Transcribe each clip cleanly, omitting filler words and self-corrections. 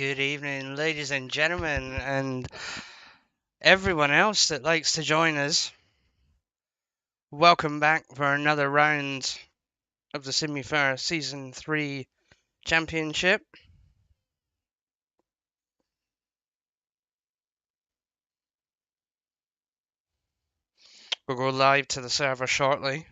Good evening, ladies and gentlemen, and everyone else that likes to join us. Welcome back for another round of the Simufur Season 3 Championship. We'll go live to the server shortly.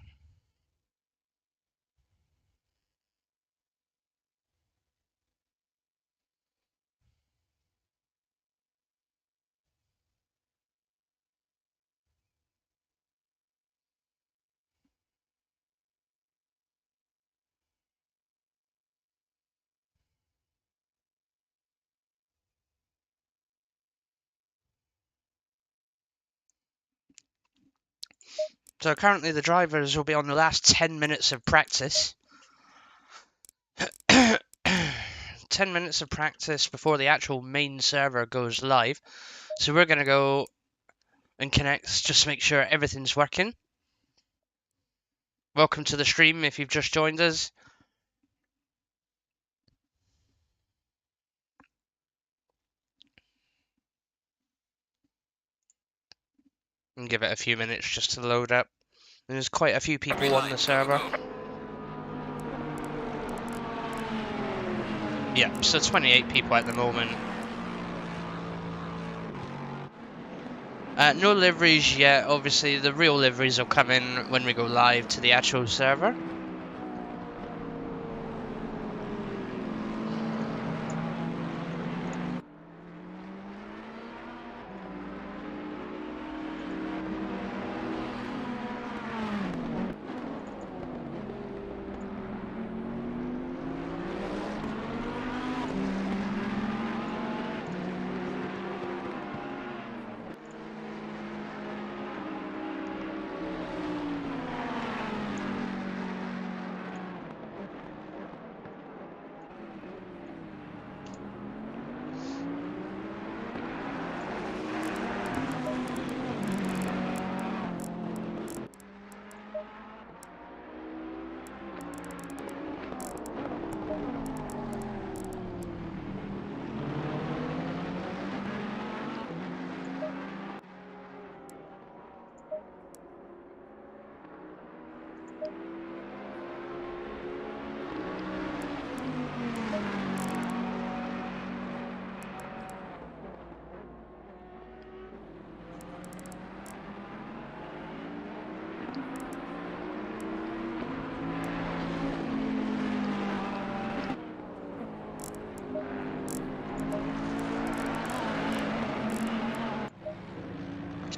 So currently the drivers will be on the last 10 minutes of practice. 10 minutes of practice before the actual main server goes live. So we're going to go and connect just to make sure everything's working. Welcome to the stream if you've just joined us. And give it a few minutes just to load up. There's quite a few people on the server. Yeah, so 28 people at the moment. No liveries yet. Obviously, the real liveries will come in when we go live to the actual server.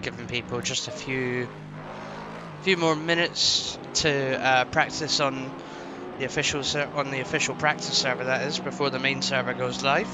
Giving people just a few more minutes to practice on the official practice server, that is, before the main server goes live.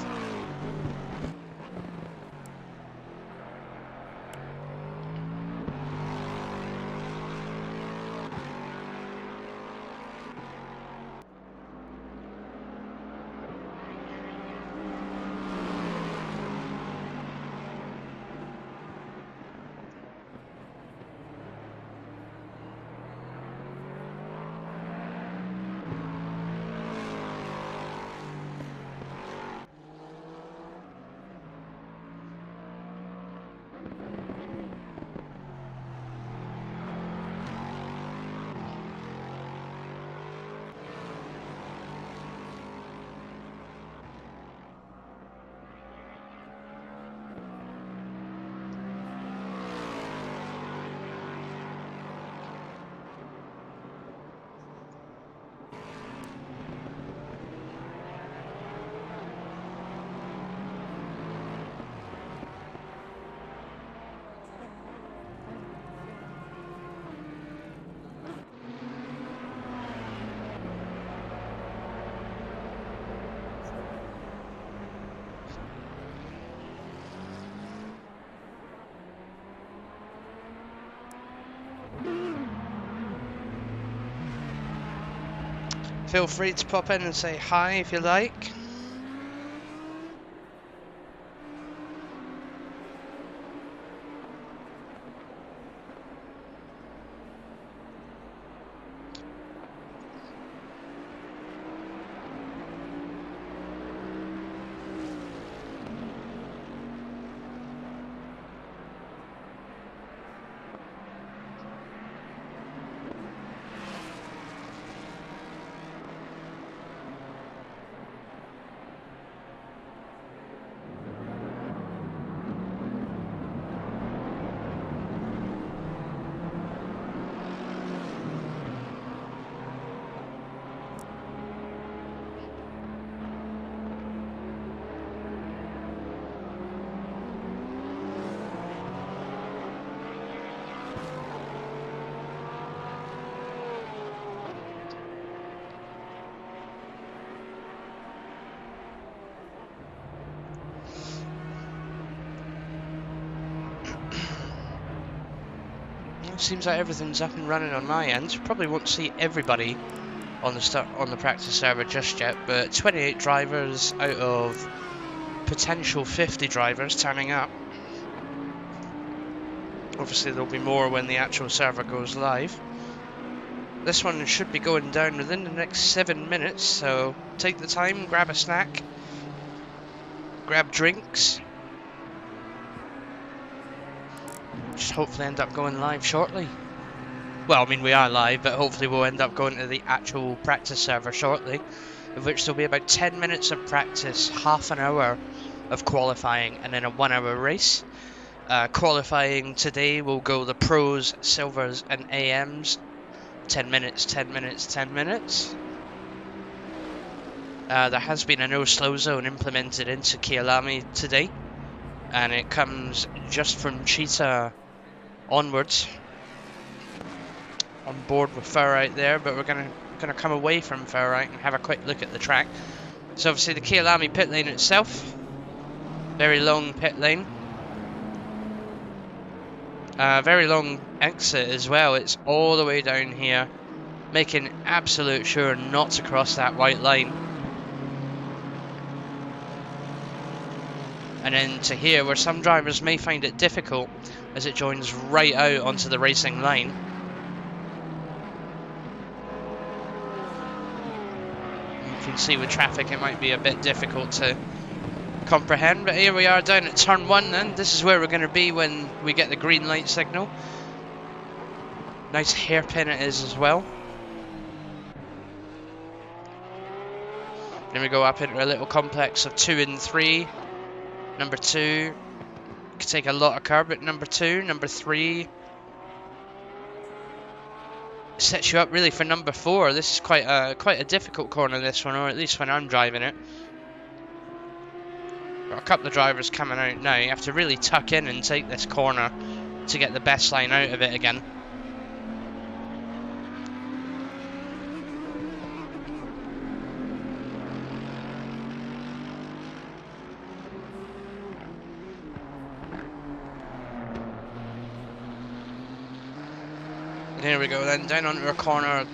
Feel free to pop in and say hi if you like. Seems like everything's up and running on my end. Probably won't see everybody on the practice server just yet, but 28 drivers out of potential 50 drivers turning up. Obviously there'll be more when the actual server goes live. This one should be going down within the next 7 minutes, so take the time, grab a snack, grab drinks. Just hopefully end up going live shortly. Well, I mean, we are live, but hopefully we'll end up going to the actual practice server shortly, of which there'll be about 10 minutes of practice, half an hour of qualifying, and then a 1 hour race. Qualifying today will go the pros, silvers, and AMs. 10 minutes, 10 minutes, 10 minutes. There has been a no slow zone implemented into Kyalami today, and it comes just from Cheetah onwards. On board with Ferrite there, but we're gonna come away from Ferrite and have a quick look at the track. So obviously the Kyalami pit lane itself, very long pit lane, very long exit as well. It's all the way down here, making absolute sure not to cross that white line. And then to here, where some drivers may find it difficult, as it joins right out onto the racing line. You can see with traffic it might be a bit difficult to comprehend, but here we are down at turn 1 then. This is where we're going to be when we get the green light signal. Nice hairpin it is as well. Then we go up into a little complex of 2 and 3. Number 2 could take a lot of curb at number 2. Number 3 sets you up really for number 4. This is quite a difficult corner, this one, or at least when I'm driving it. Got a couple of drivers coming out now. You have to really tuck in and take this corner to get the best line out of it again. Here we go then, down onto a corner,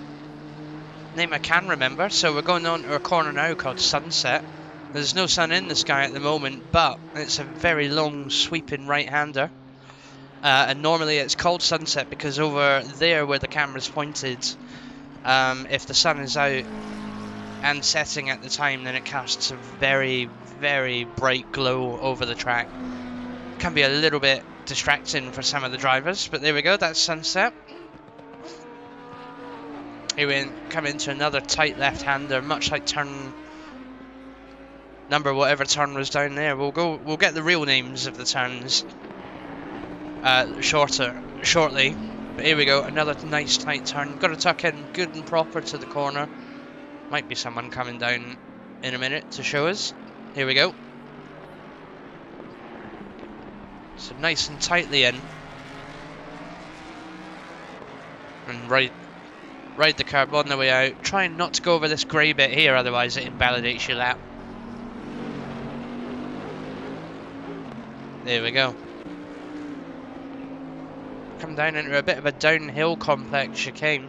name I can remember. So we're going on to a corner now called Sunset. There's no sun in the sky at the moment, but it's a very long sweeping right-hander. And normally it's called Sunset because over there where the camera's pointed, if the sun is out and setting at the time, then it casts a very, very bright glow over the track. Can be a little bit distracting for some of the drivers, but there we go, that's Sunset. Here we come into another tight left-hander, much like turn number whatever turn was down there. We'll get the real names of the turns shortly. But here we go, another nice tight turn. Got to tuck in good and proper to the corner. Might be someone coming down in a minute to show us. Here we go. So nice and tightly in. And ride the curb on the way out. Trying not to go over this grey bit here, otherwise it invalidates your lap. There we go. Come down into a bit of a downhill complex chicane.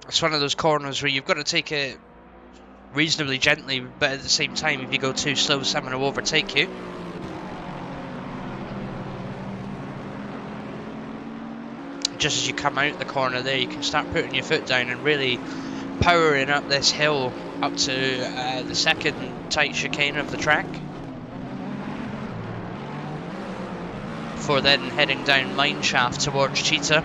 It's one of those corners where you've got to take it reasonably gently, but at the same time, if you go too slow, someone will overtake you. Just as you come out the corner there, you can start putting your foot down and really powering up this hill up to the second tight chicane of the track, before then heading down mineshaft towards Cheetah.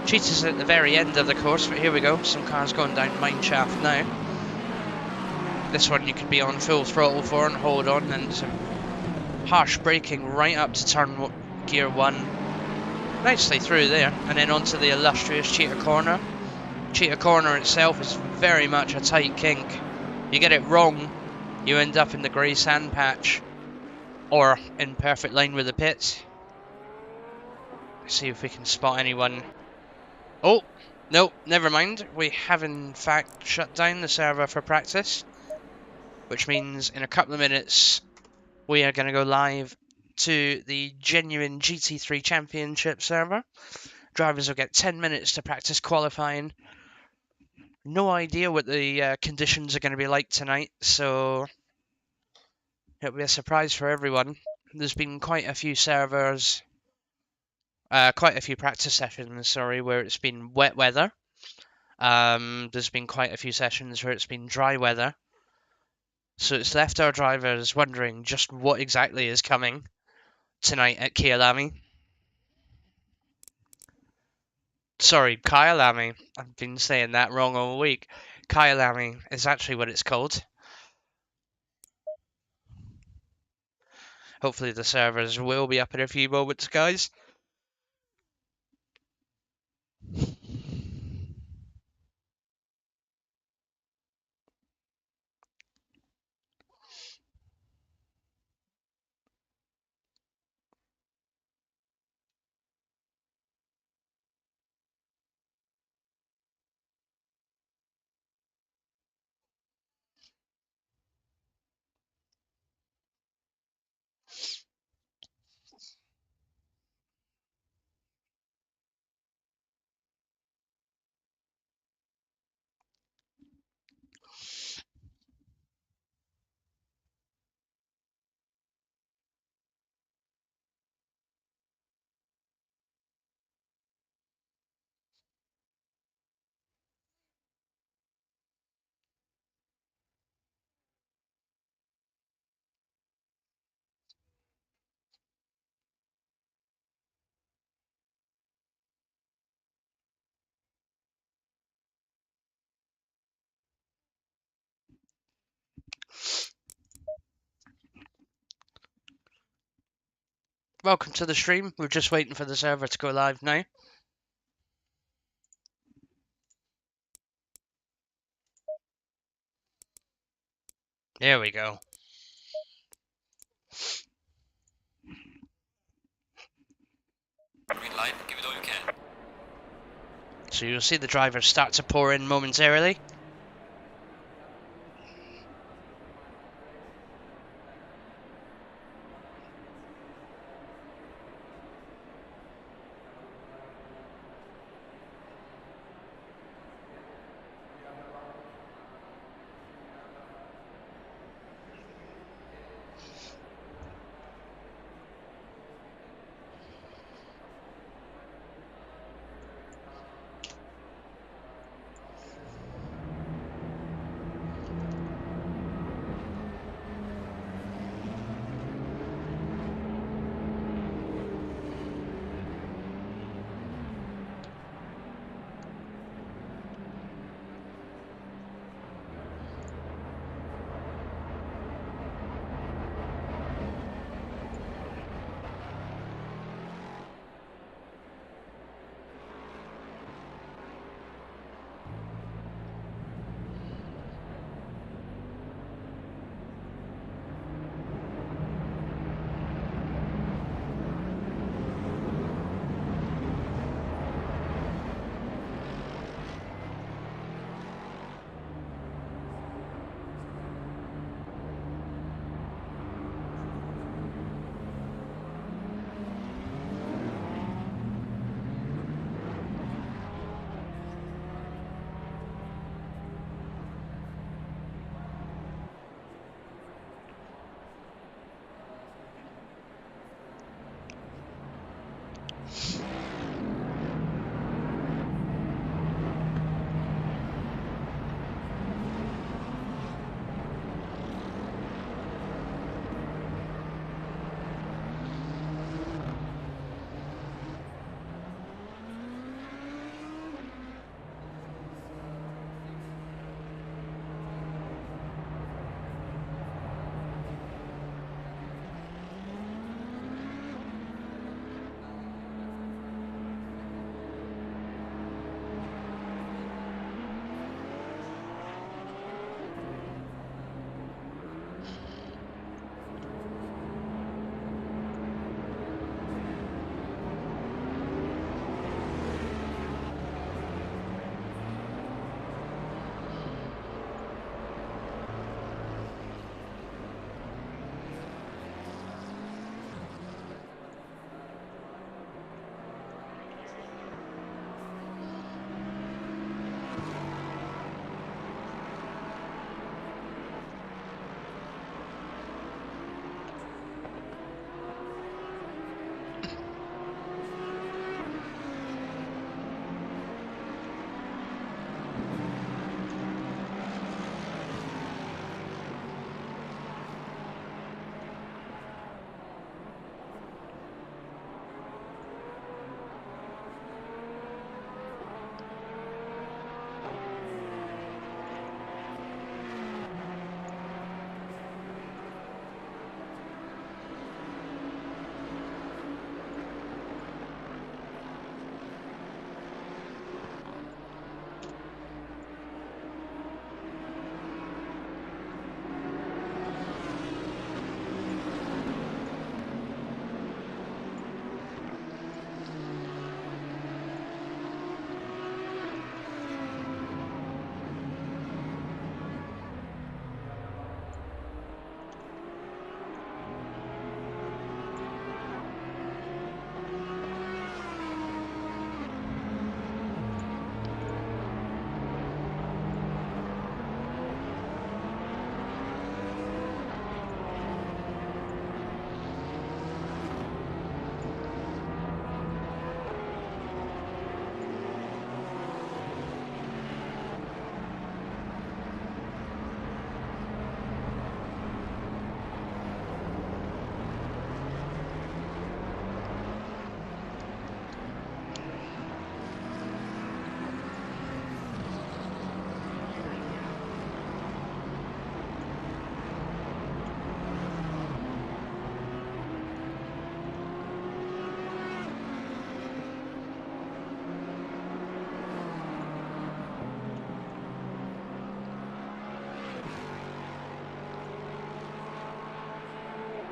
Cheetah's at the very end of the course, but here we go, some cars going down mineshaft now. This one you can be on full throttle for and hold on, and some harsh braking right up to turn gear 1. Nicely through there, and then onto the illustrious Cheetah Corner. Cheetah Corner itself is very much a tight kink. You get it wrong, you end up in the grey sand patch, or in perfect line with the pits. Let's see if we can spot anyone. Oh, no, never mind. We have in fact shut down the server for practice, which means in a couple of minutes We are going to go live to the genuine GT3 Championship server. Drivers will get 10 minutes to practice qualifying. No idea what the conditions are going to be like tonight, so it'll be a surprise for everyone. There's been quite a few servers, quite a few practice sessions, sorry, where it's been wet weather. There's been quite a few sessions where it's been dry weather. So it's left our drivers wondering just what exactly is coming tonight at Kyalami. Sorry, Kyalami. I've been saying that wrong all week. Kyalami is actually what it's called. Hopefully the servers will be up in a few moments, guys. Welcome to the stream. We're just waiting for the server to go live now. There we go. Green light, give it all you can. So you'll see the drivers start to pour in momentarily.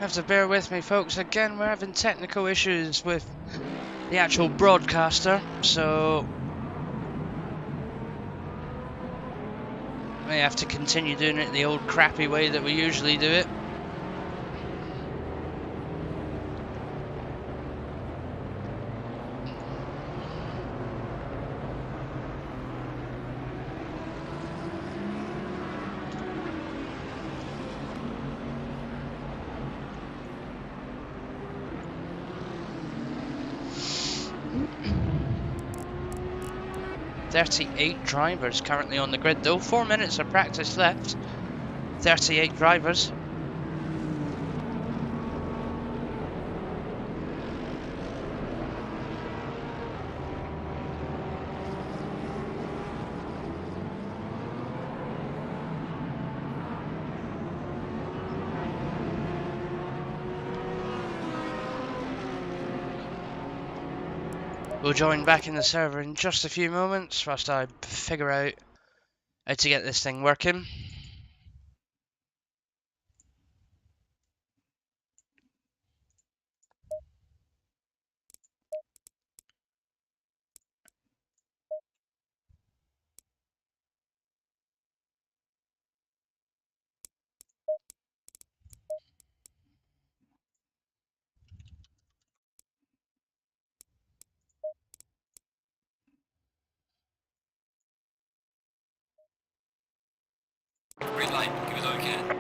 Have to bear with me, folks. Again, we're having technical issues with the actual broadcaster, so we have to continue doing it the old crappy way that we usually do it. "38 drivers currently on the grid though. 4 minutes of practice left. 38 drivers. We'll join back in the server in just a few moments whilst I figure out how to get this thing working. Green light, give it okay.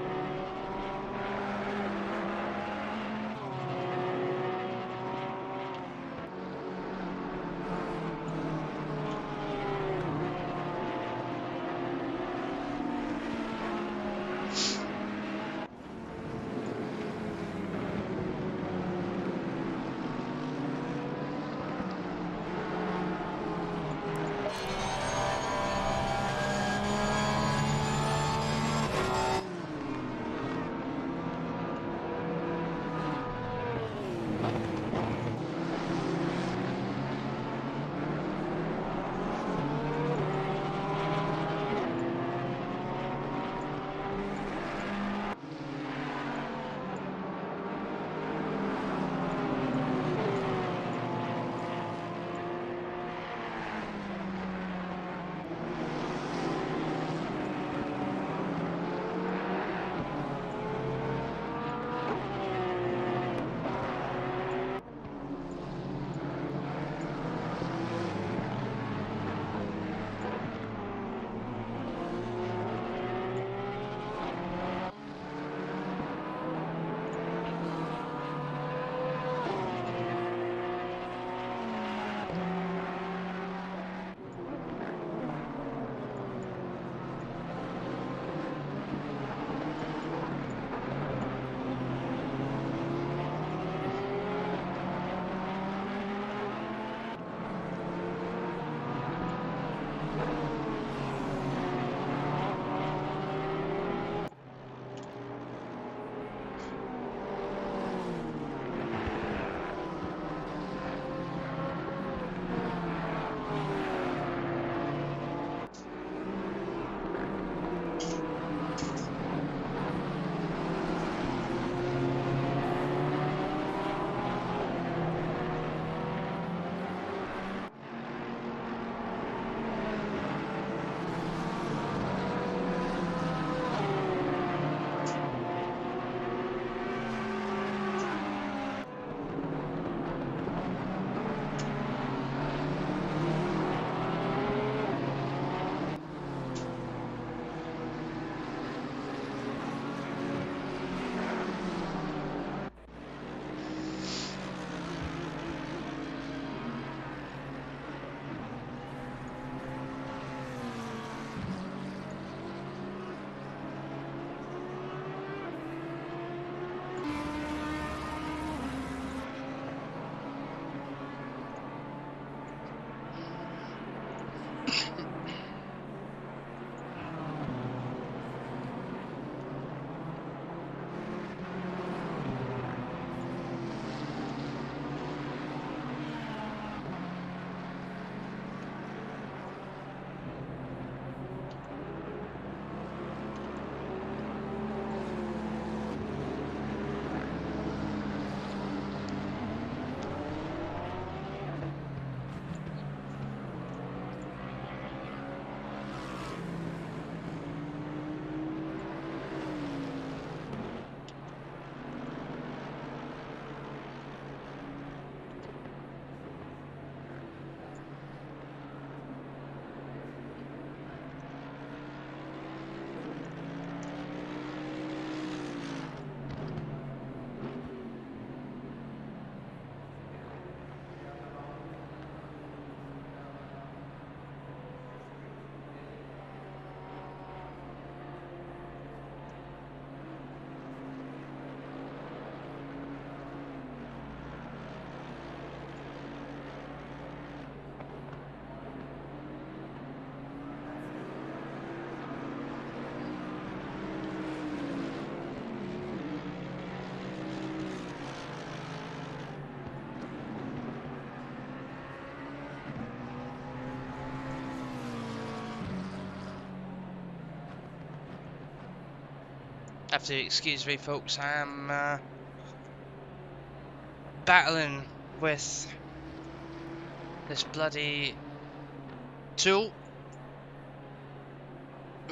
Have to excuse me, folks. I am battling with this bloody tool,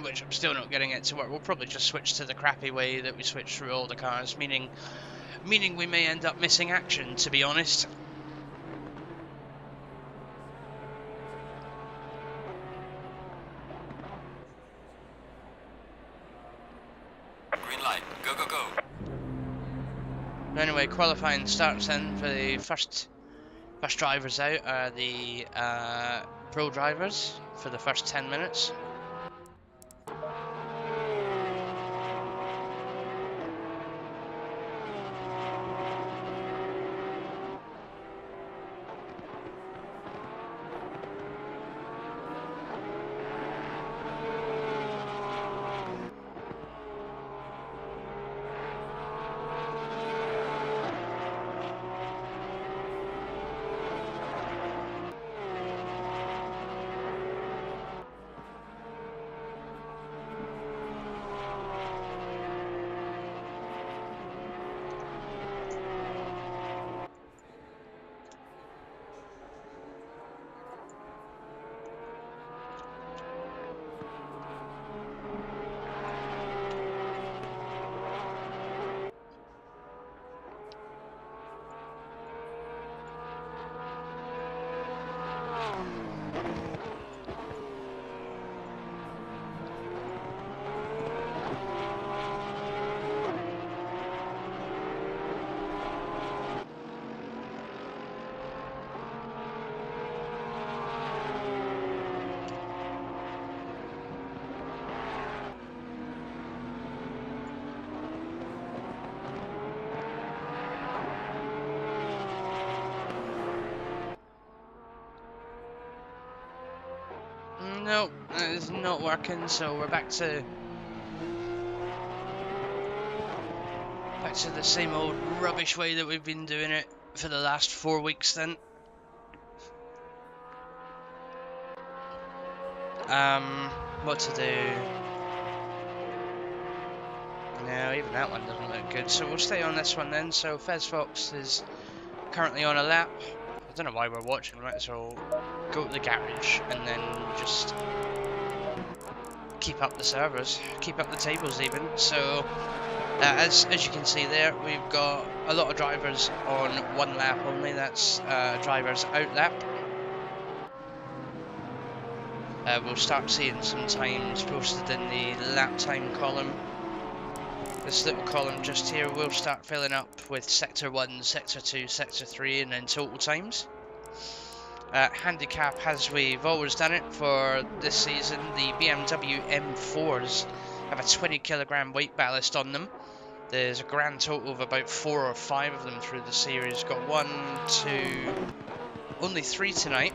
which I'm still not getting it to work. We'll probably just switch to the crappy way that we switch through all the cars, meaning we may end up missing action, to be honest. Green light. Go, go, go. Anyway, qualifying starts then for the first drivers out are the pro drivers for the first 10 minutes. Nope, that is not working, so we're back to the same old rubbish way that we've been doing it for the last 4 weeks then. What to do? No, even that one doesn't look good, so we'll stay on this one then. So Fez Fox is currently on a lap. I don't know why we're watching, might as well go to the garage and then just keep up the servers, keep up the tables even. So as you can see there, we've got a lot of drivers on one lap only. That's drivers out lap. We'll start seeing some times posted in the lap time column. This little column just here will start filling up with Sector 1, Sector 2, Sector 3 and then total times. Handicap, as we've always done it for this season, the BMW M4s have a 20 kilogram weight ballast on them. There's a grand total of about 4 or 5 of them through the series. Got 1, 2, only 3 tonight.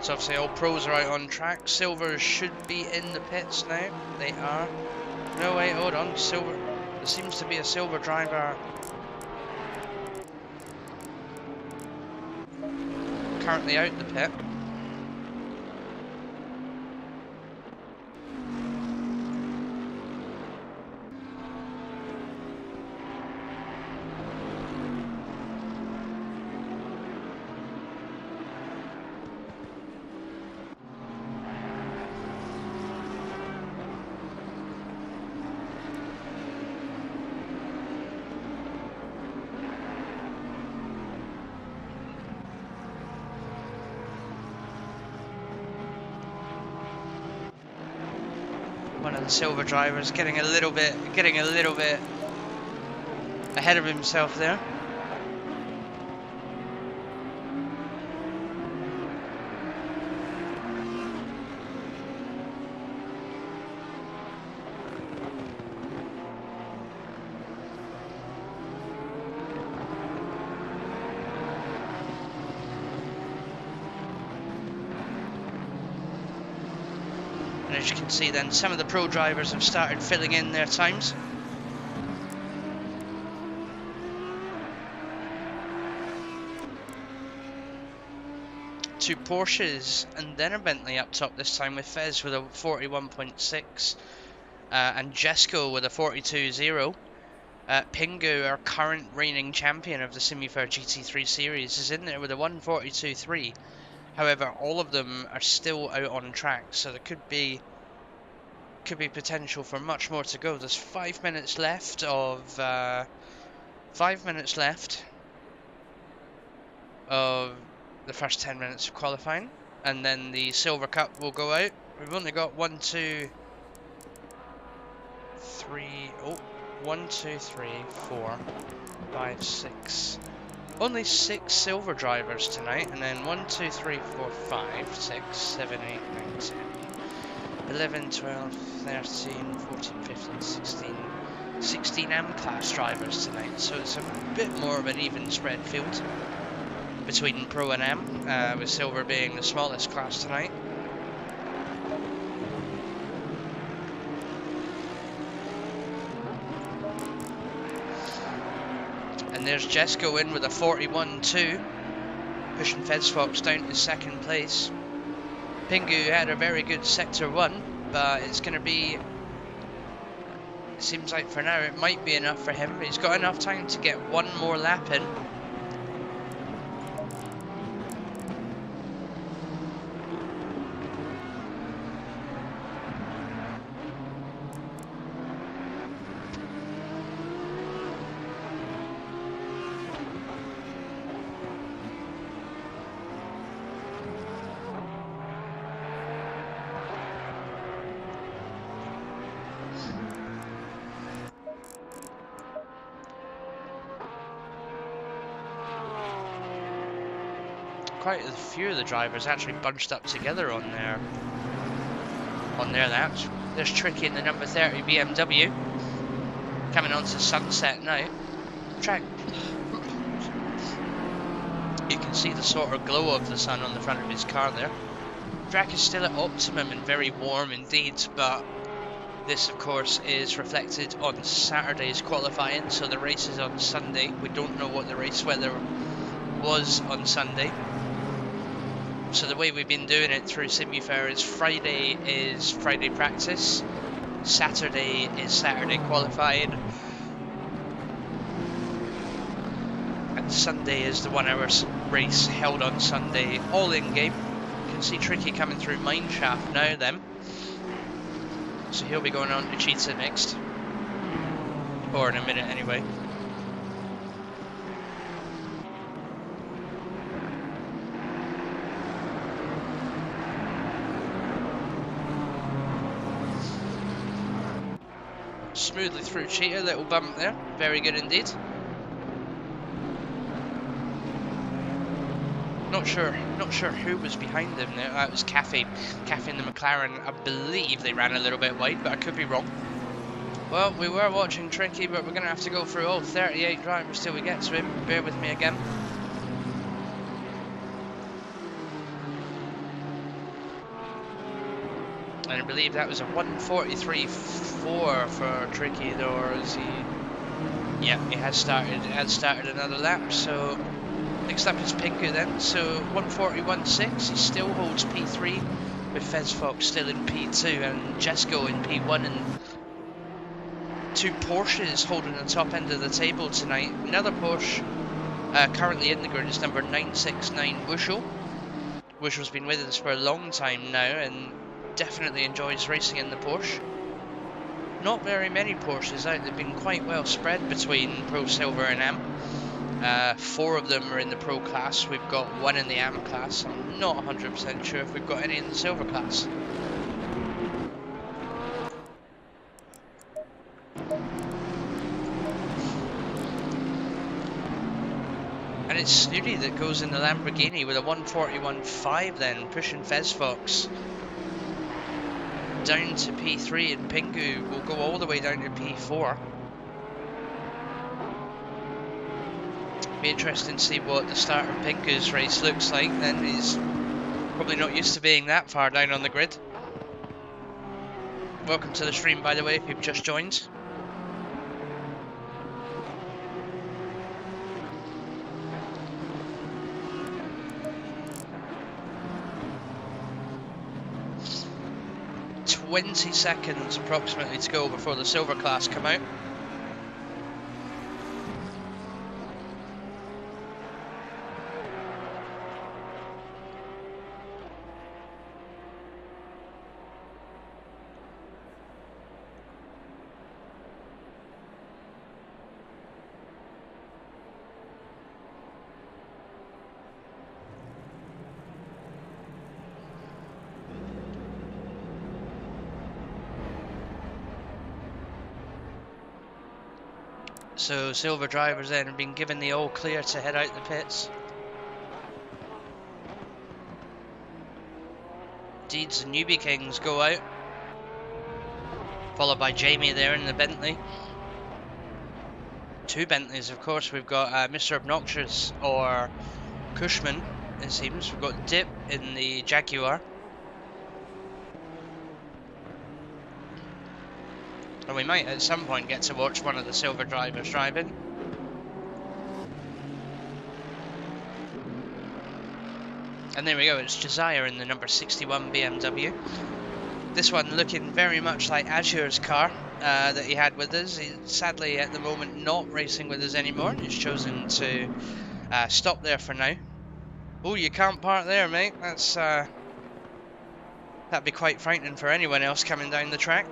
So obviously all pros are out on track. Silvers should be in the pits now. They are. No, wait, hold on. Silver. There seems to be a silver driver currently out the pit. One of the silver drivers getting a little bit ahead of himself there. And as you can see then, some of the pro drivers have started filling in their times. two Porsches, and then a Bentley up top this time with Fez with a 41.6 and Jesco with a 42.0. Pingu, our current reigning champion of the Simufur GT3 series, is in there with a 142.3. However, all of them are still out on track, so there could be potential for much more to go. There's 5 minutes left of 5 minutes left of the first 10 minutes of qualifying, and then the Silver Cup will go out. We've only got 1, 2, 3. Oh, 1, 2, 3, 4, 5, 6. Only 6 silver drivers tonight, and then 1, 2, 3, 4, 5, 6, 7, 8, 9, 10, 11, 12, 13, 14, 15, 16. 16 AM class drivers tonight, so it's a bit more of an even spread field between Pro and M, with Silver being the smallest class tonight. And there's Jesco in with a 41.2, pushing Fez Fox down to second place. Pingu had a very good sector 1, but it's going to be, it seems like for now it might be enough for him. He's got enough time to get one more lap in. Quite a few of the drivers actually bunched up together on their laps. There's Tricky in the number 30 BMW coming onto Sunset now. Track, you can see the sort of glow of the sun on the front of his car there. Track is still at optimum and very warm indeed, but this of course is reflected on Saturday's qualifying, so the race is on Sunday. We don't know what the race weather was on Sunday. So the way we've been doing it through Simufur is Friday practice, Saturday is Saturday qualifying, and Sunday is the 1 hour race held on Sunday, all in game. You can see Tricky coming through Mineshaft now then. So he'll be going on to Cheetah next, or in a minute anyway. Smoothly through Cheetah, little bump there, very good indeed. Not sure who was behind him there. That was Caffey and the McLaren. I believe they ran a little bit wide, but I could be wrong. Well, we were watching Tricky, but we're going to have to go through all 38 drivers till we get to him. Bear with me again. And I believe that was a 143.4 for Tricky, though, or is he? Yeah, he has started another lap. So next up is Pingu then. So 141.6. He still holds P3, with Fez Fox still in P2 and Jesco in P1, and two Porsches holding the top end of the table tonight. Another Porsche currently in the grid is number 969 Wushel. Wushel's been with us for a long time now and definitely enjoys racing in the Porsche. Not very many Porsches out. They've been quite well spread between Pro, Silver and AM. 4 of them are in the Pro class. We've got 1 in the AM class. I'm not 100% sure if we've got any in the Silver class. And it's Snooty that goes in the Lamborghini with a 141.5 then, pushing Fez Fox down to P3, and Pingu will go all the way down to P4. Be interesting to see what the start of Pingu's race looks like then. He's probably not used to being that far down on the grid. Welcome to the stream, by the way, if you've just joined. 20 seconds approximately to go before the silver class come out. So silver drivers then have been given the all clear to head out the pits. Deeds and Newbie Kings go out, followed by Jamie there in the Bentley. Two Bentleys, of course. We've got Mr. Obnoxious, or Cushman, it seems. We've got Dip in the Jaguar. And we might at some point get to watch one of the silver drivers driving. And there we go, it's Josiah in the number 61 BMW. This one looking very much like Azure's car that he had with us. He's sadly at the moment not racing with us anymore. He's chosen to stop there for now. Oh, you can't park there, mate. That'd be quite frightening for anyone else coming down the track.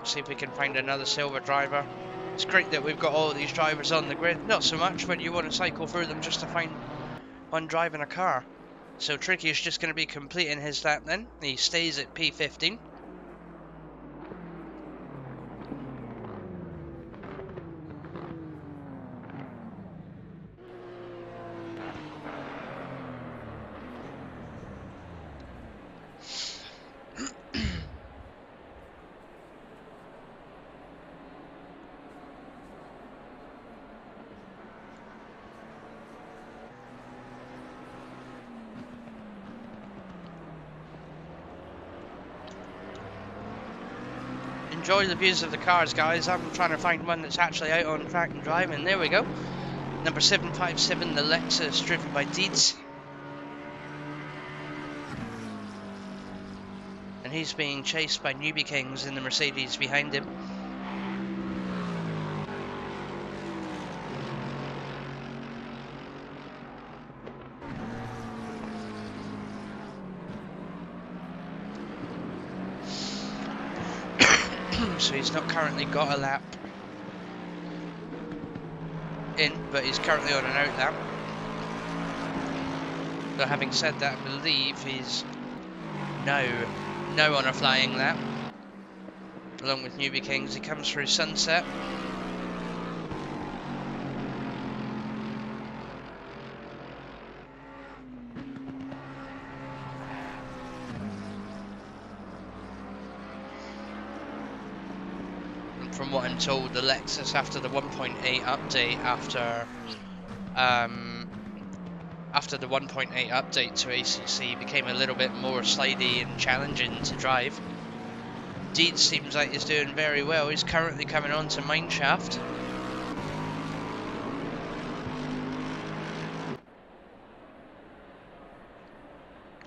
See if we can find another silver driver. It's great that we've got all of these drivers on the grid. Not so much when you want to cycle through them just to find one driving a car. So Tricky is just going to be completing his lap then. He stays at P15. Enjoy the views of the cars, guys. I'm trying to find one that's actually out on track and driving. There we go. Number 757, the Lexus, driven by Deeds. And he's being chased by Newbie Kings in the Mercedes behind him. So he's not currently got a lap in, but he's currently on an out lap. But having said that, I believe he's no on a flying lap. Along with Newbie Kings, he comes through Sunset. From what I'm told, the Lexus after the 1.8 update, after the 1.8 update to ACC, became a little bit more slidey and challenging to drive. Deeds seems like he's doing very well. He's currently coming on to Mineshaft.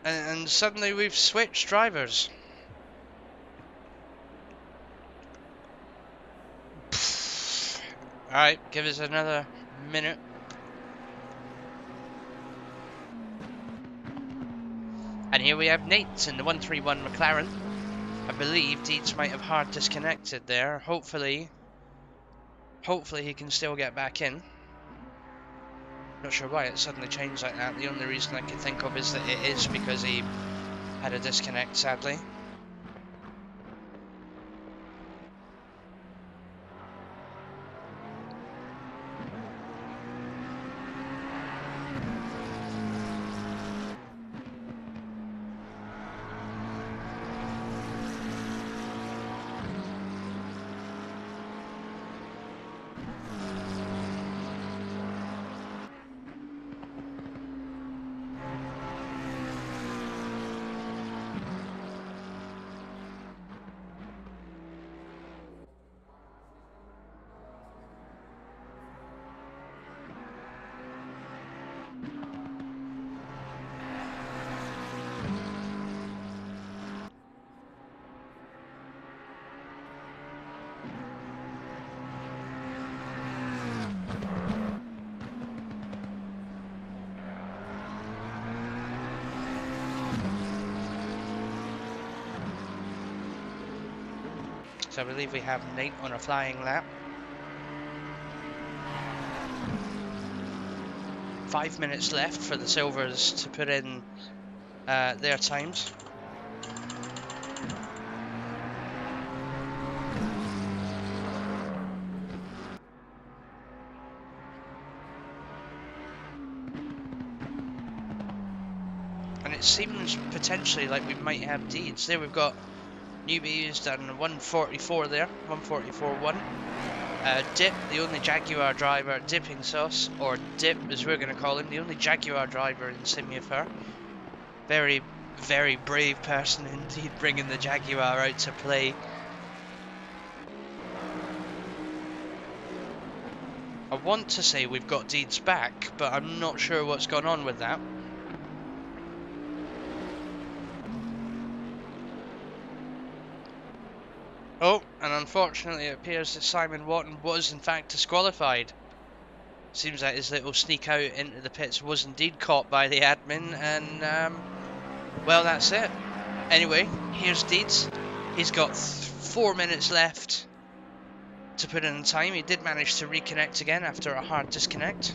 And suddenly we've switched drivers. Alright, give us another minute. And here we have Nate in the 131 McLaren. I believe Deeds might have hard disconnected there. Hopefully he can still get back in. Not sure why it suddenly changed like that. The only reason I could think of is that it is because he had a disconnect, sadly. So I believe we have Nate on a flying lap. 5 minutes left for the Silvers to put in their times. And it seems potentially like we might have deeds. There we've got Newbie who's done 144 there, 144.1. Dip, the only Jaguar driver, Dipping Sauce, or Dip as we're going to call him, the only Jaguar driver in Simufur. Very, very brave person indeed, bringing the Jaguar out to play. I want to say we've got Deeds back, but I'm not sure what's gone on with that. Oh, and unfortunately it appears that Simon Watton was in fact disqualified. Seems like his little sneak out into the pits was indeed caught by the admin, and well, that's it. Anyway, here's Deeds. He's got 4 minutes left to put in time. He did manage to reconnect again after a hard disconnect.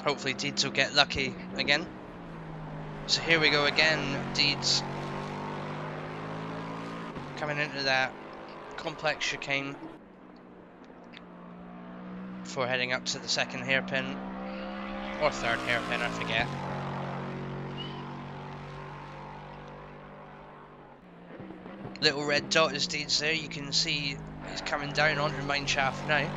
Hopefully Deeds will get lucky again. So here we go again, Deeds. Coming into that complex chicane before heading up to the second hairpin, or third hairpin, I forget. Little red dot is Deeds there, you can see he's coming down onto mineshaft now.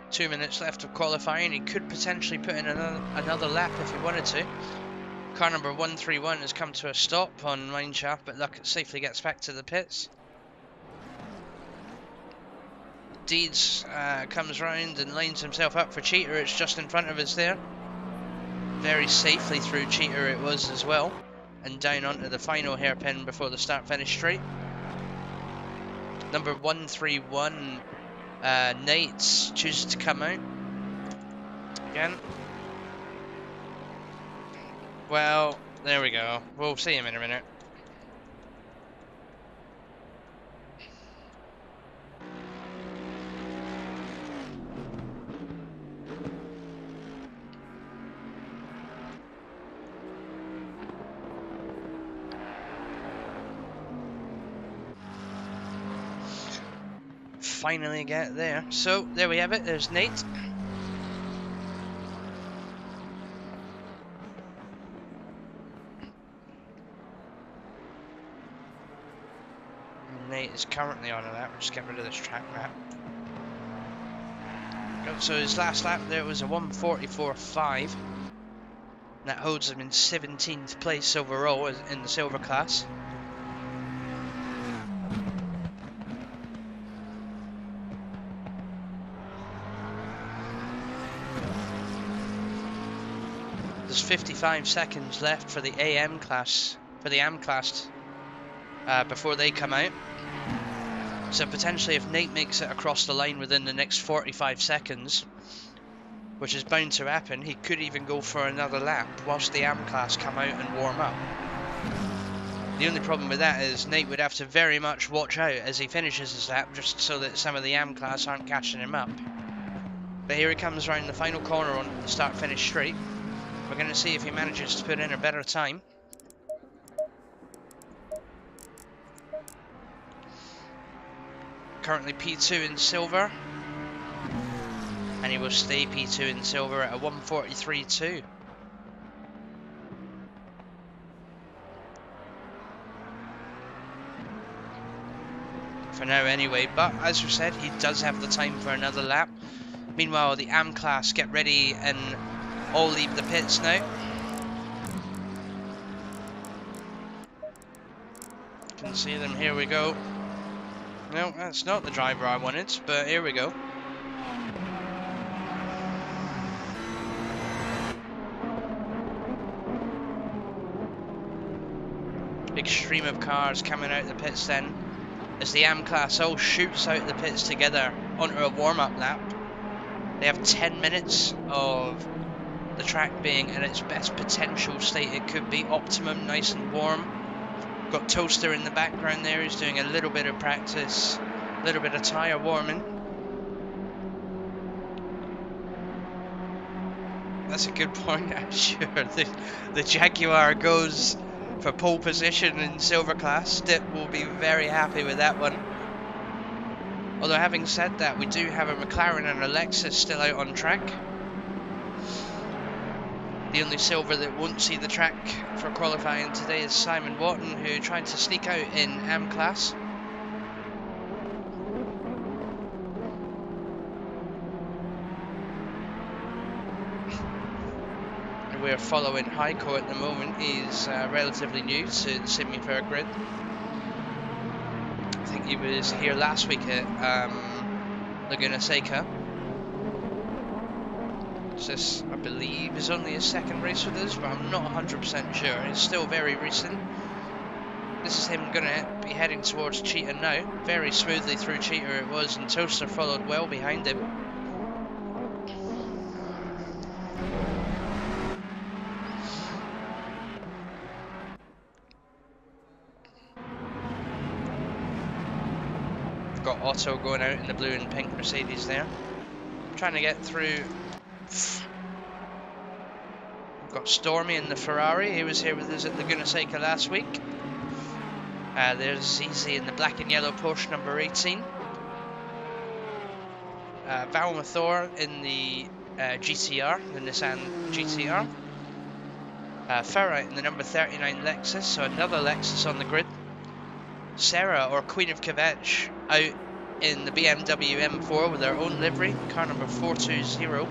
Two minutes left of qualifying. He could potentially put in another lap if he wanted to. Car number 131 has come to a stop on mineshaft, but luck safely gets back to the pits. Deeds comes round and lines himself up for Cheetah. It's just in front of us there. Very safely through Cheetah it was as well, and down onto the final hairpin before the start-finish straight. Number 131. Nate chooses to come out again. Well, there we go. We'll see him in a minute. Finally get there. So there we have it. There's Nate. Nate is currently on a lap. We'll just get rid of this track map. So his last lap there was a 1:44.5. That holds him in 17th place overall in the silver class. There's 55 seconds left for the AM class, for the AM class, before they come out. So potentially if Nate makes it across the line within the next 45 seconds, which is bound to happen, he could even go for another lap whilst the AM class come out and warm up. The only problem with that is Nate would have to very much watch out as he finishes his lap, just so that some of the AM class aren't catching him up. But here he comes around the final corner on the start-finish straight. We're going to see if he manages to put in a better time. Currently P2 in silver. And he will stay P2 in silver at a 1:43.2. for now anyway, but as we said, he does have the time for another lap. Meanwhile, the AM class get ready and all leave the pits now. You can see them, here we go. No, that's not the driver I wanted, but here we go. Big stream of cars coming out of the pits then, as the AM class all shoots out of the pits together onto a warm-up lap. They have 10 minutes of the track being in its best potential state it could be, optimum, nice and warm. Got Toaster in the background there, he's doing a little bit of practice, a little bit of tyre warming. That's a good point, I'm sure. The Jaguar goes for pole position in silver class. Dip will be very happy with that one. Although having said that, we do have a McLaren and a Lexus still out on track. The only silver that won't see the track for qualifying today is Simon Watton, who tried to sneak out in AM class. We're following Heiko at the moment. He's relatively new to the Simufur grid. I think he was here last week at Laguna Seca. This, I believe, is only his second race with us, but I'm not 100% sure. It's still very recent. This is him going to be heading towards Cheetah now. Very smoothly through Cheetah it was, and Toaster followed well behind him. Got Otto going out in the blue and pink Mercedes there. Trying to get through. We've got Stormy in the Ferrari. He was here with us at Laguna Seca last week. There's Zizi in the black and yellow Porsche number 18. Valmathor in the GTR, the Nissan GTR. Ferrite in the number 39 Lexus, so another Lexus on the grid. Sarah, or Queen of Kvetch, out in the BMW M4 with her own livery, car number 420.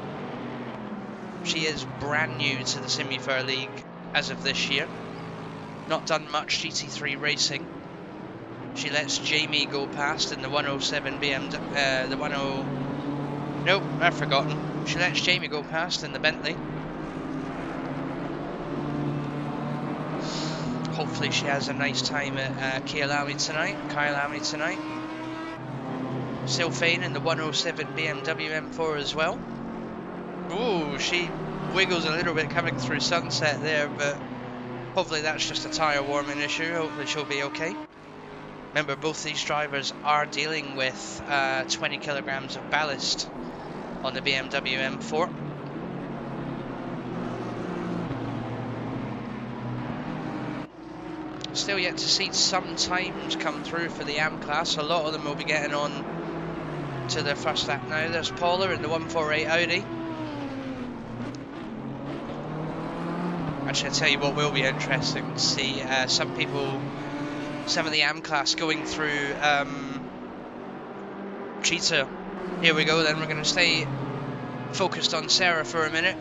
She is brand new to the Simufur League as of this year. Not done much GT3 racing. She lets Jamie go past in the 107 BMW, the 10... Nope, I've forgotten. She lets Jamie go past in the Bentley. Hopefully she has a nice time at Kyalami tonight. Sylphane in the 107 BMW M4 as well. Ooh, she wiggles a little bit coming through Sunset there, but hopefully that's just a tyre warming issue. Hopefully she'll be okay. Remember, both these drivers are dealing with 20 kilograms of ballast on the BMW M4. Still yet to see some times come through for the AM class. A lot of them will be getting on to their first lap now. There's Paula in the 148 Audi. Actually, I'll tell you what will be interesting to see. Some of the AM class going through Cheetah. Here we go then, we're going to stay focused on Sarah for a minute.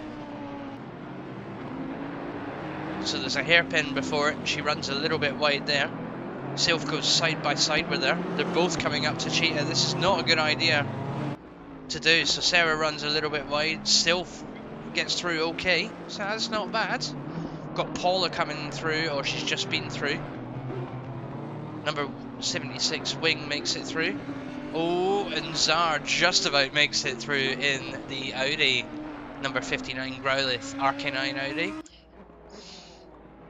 So there's a hairpin before it, she runs a little bit wide there. Sylph goes side by side with her. They're both coming up to Cheetah. This is not a good idea to do, so Sarah runs a little bit wide. Sylph gets through okay, so that's not bad. Got Paula coming through, or she's just been through. Number 76 Wing makes it through. Oh, and Czar just about makes it through in the Audi. Number 59 Growlith RK9 Audi.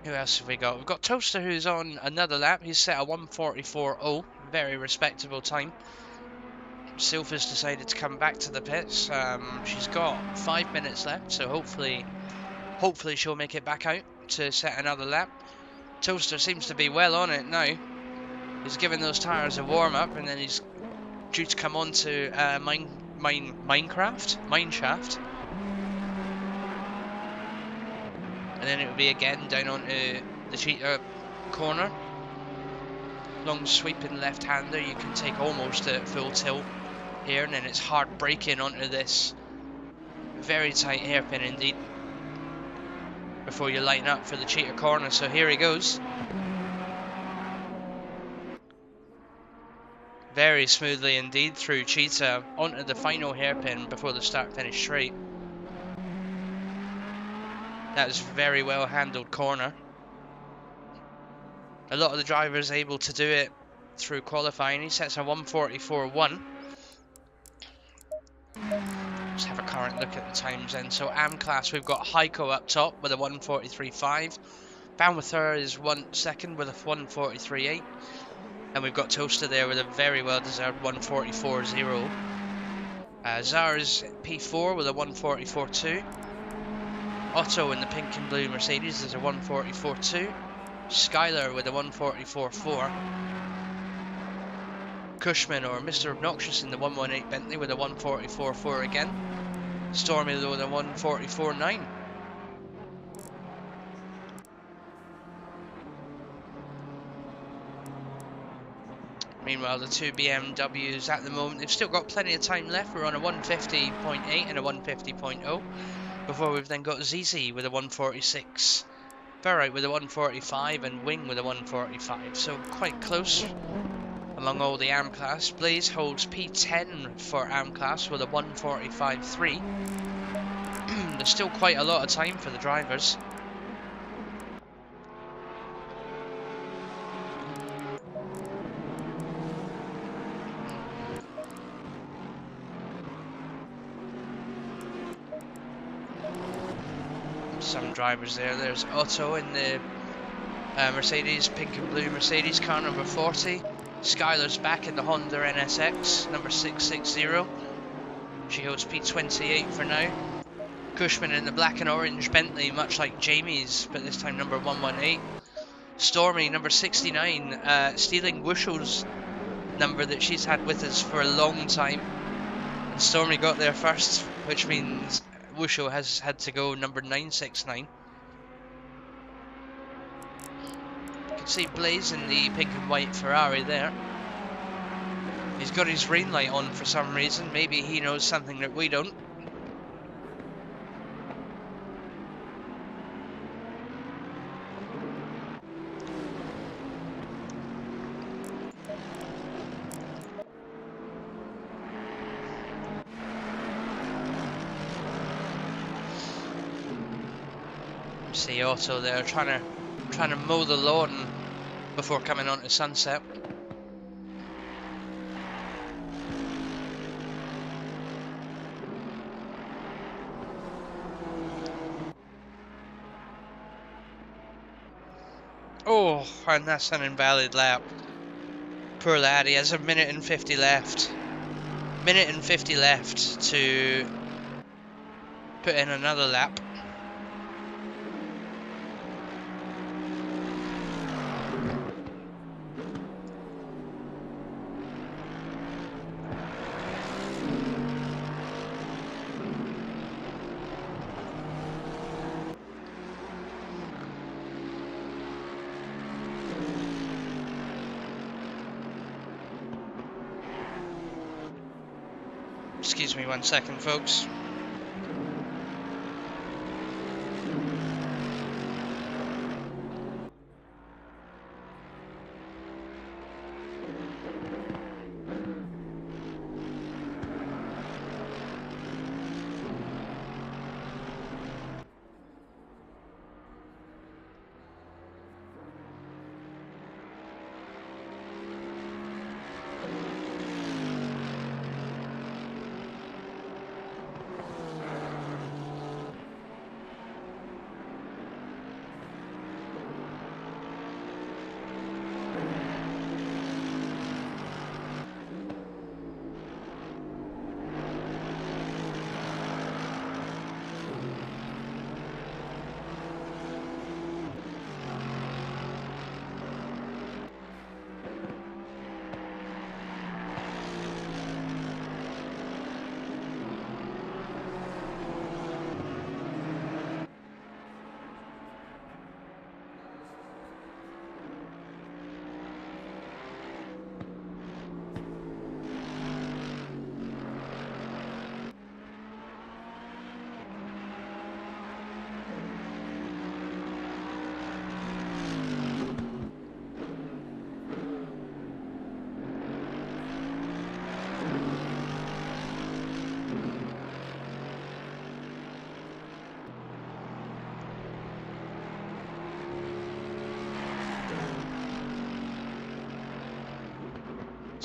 Who else have we got? We've got Toaster, who's on another lap. He's set a 1:44.0. Very respectable time. Sylph has decided to come back to the pits. She's got 5 minutes left, so hopefully she'll make it back out to set another lap. Toaster seems to be well on it now. He's given those tyres a warm-up, and then he's due to come on to Mineshaft. And then it will be again down onto the Cheetah Corner. long sweeping left-hander. You can take almost at full tilt here, and then it's hard braking onto this very tight hairpin indeed before you line up for the Cheetah Corner. So here he goes. Very smoothly indeed through Cheetah onto the final hairpin before the start-finish straight. That was very well handled corner. A lot of the drivers able to do it through qualifying. He sets a 1:44.1. Let's have a current look at the times then. So AM class, we've got Heiko up top with a 1:43.5. Down with her is second with a 1:43.8. And we've got Toaster there with a very well deserved 1:44.0. Zara's P4 with a 1:44.2. Otto in the pink and blue Mercedes is a 1:44.2. Skylar with a 1:44.4. Cushman or Mr. Obnoxious in the 118 Bentley with a 1:44.4 again. Stormy with a 1:44.9. Meanwhile, the two BMWs at the moment, they've still got plenty of time left. We're on a 1:50.8 and a 1:50.0 before we've then got ZZ with a 1:46. Burright with a 1:45 and Wing with a 1:45. So quite close among all the AM class. Blaze holds P10 for AM class with a 1:45.3. There's still quite a lot of time for the drivers. Some drivers there. There's Otto in the Mercedes, pink and blue Mercedes, car number 40. Skylar's back in the Honda NSX, number 660. She holds P28 for now. Cushman in the black and orange Bentley, much like Jamie's, but this time number 118. Stormy, number 69, stealing Wuschel's number that she's had with us for a long time. And Stormy got there first, which means Wuschel has had to go number 969. You can see Blaze in the pink and white Ferrari there. He's got his rain light on for some reason. Maybe he knows something that we don't. See Otto there trying to mow the lawn before coming onto sunset. Oh, and that's an invalid lap. Poor lad, he has a minute and 50 left. Minute and 50 left to put in another lap. Excuse me 1 second, folks.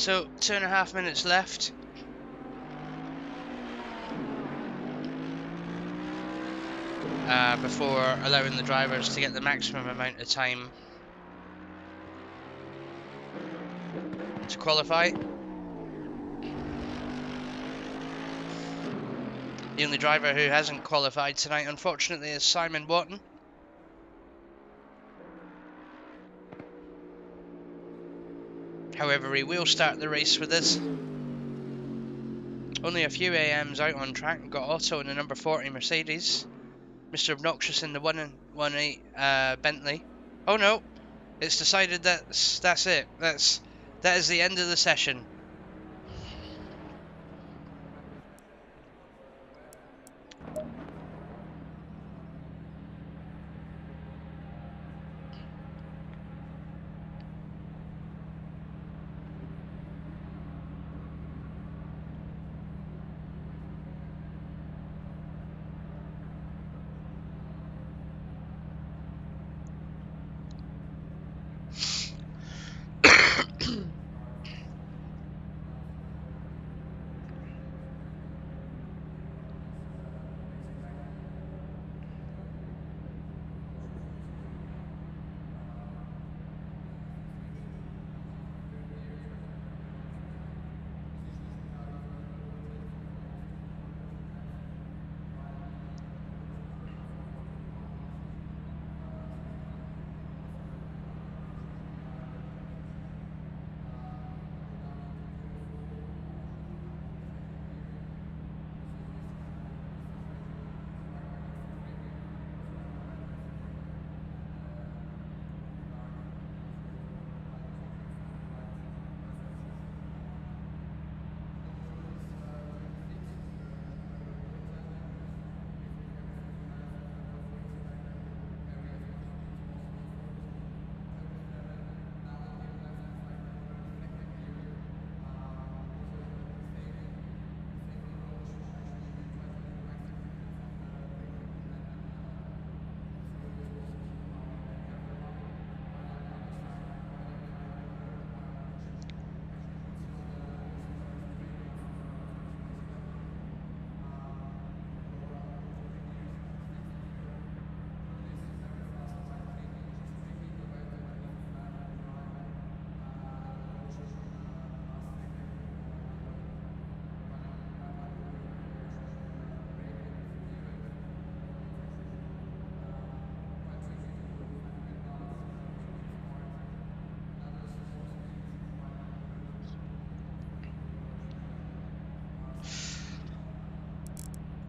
So 2.5 minutes left. Before allowing the drivers to get the maximum amount of time to qualify. The only driver who hasn't qualified tonight, unfortunately, is Simon Wotton. However, he will start the race with us. Only a few AMs out on track. We've got Otto in the number 40 Mercedes. Mr. Obnoxious in the 118 Bentley. Oh no, it's decided that's it. That is the end of the session.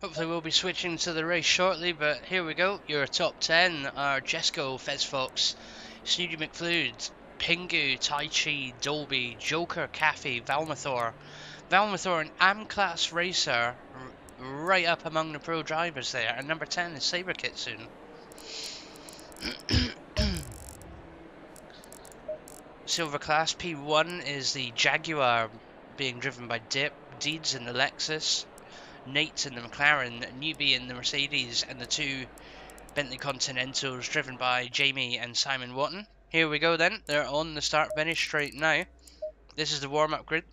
Hopefully we'll be switching to the race shortly, but here we go. Your top 10 are Jesco, Fezfox, Snooty McFlude, Pingu, Tai Chi, Dolby, Joker, Cafe, Valmathor. Valmathor, an AM-class racer, right up among the pro drivers there. And number 10 is Saber Kitsune. Silver class P1 is the Jaguar, being driven by Deeds in the Lexus. Nate in the McLaren, Newbie in the Mercedes, and the two Bentley Continentals driven by Jamie and Simon Wotton. Here we go then, they're on the start finish straight now. This is the warm-up grid.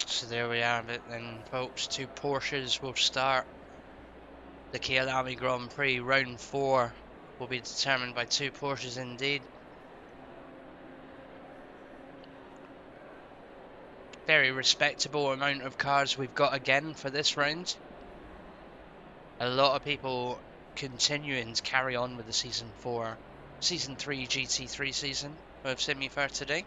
So there we have it then, folks. Two Porsches will start the Kyalami Grand Prix. Round 4 will be determined by two Porsches indeed. Very respectable amount of cars we've got again for this round. A lot of people continuing to carry on with the Season 3 GT3 season of Simufur today.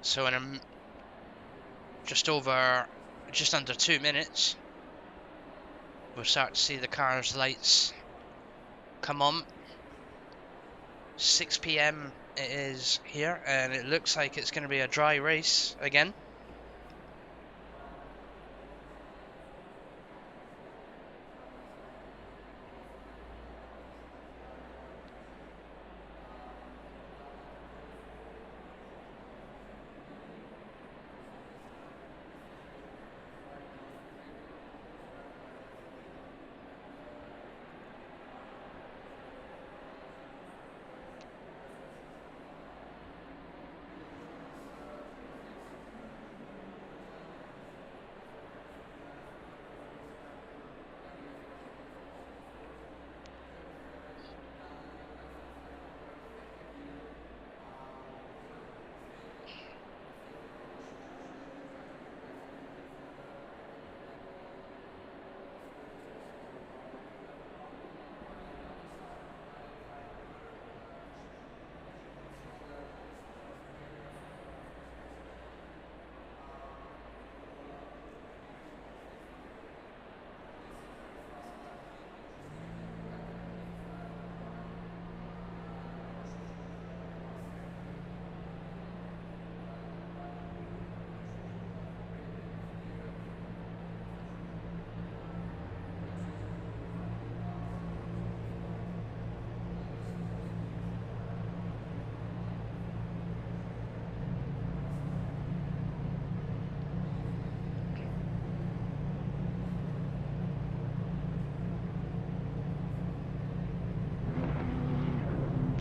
So in just under 2 minutes, we'll start to see the cars' lights come on. 6 p.m. it is here, and it looks like it's going to be a dry race again.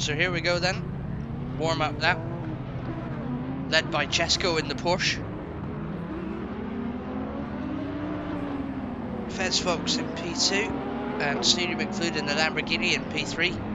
So here we go then. Warm up that. Led by Chesko in the Porsche. Fez Fox in P2. And Stevie McFlood in the Lamborghini in P3.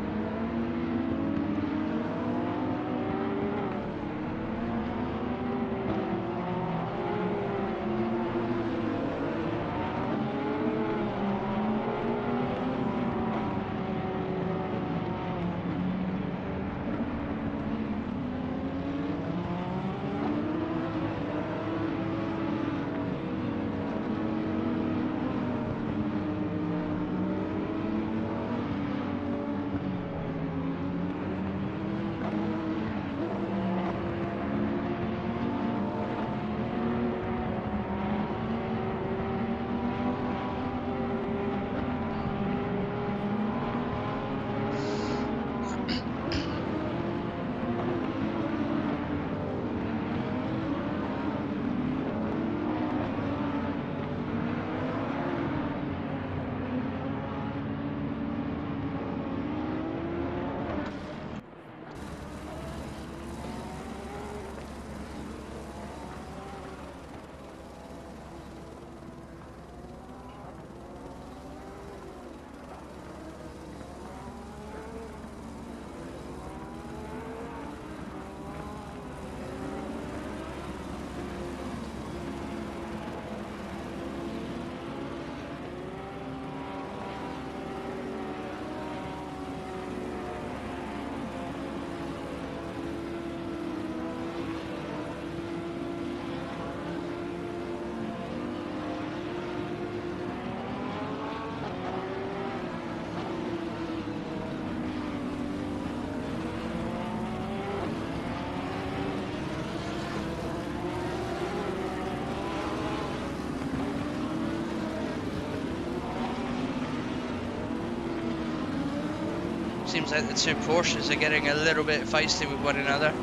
Seems like the two Porsches are getting a little bit feisty with one another.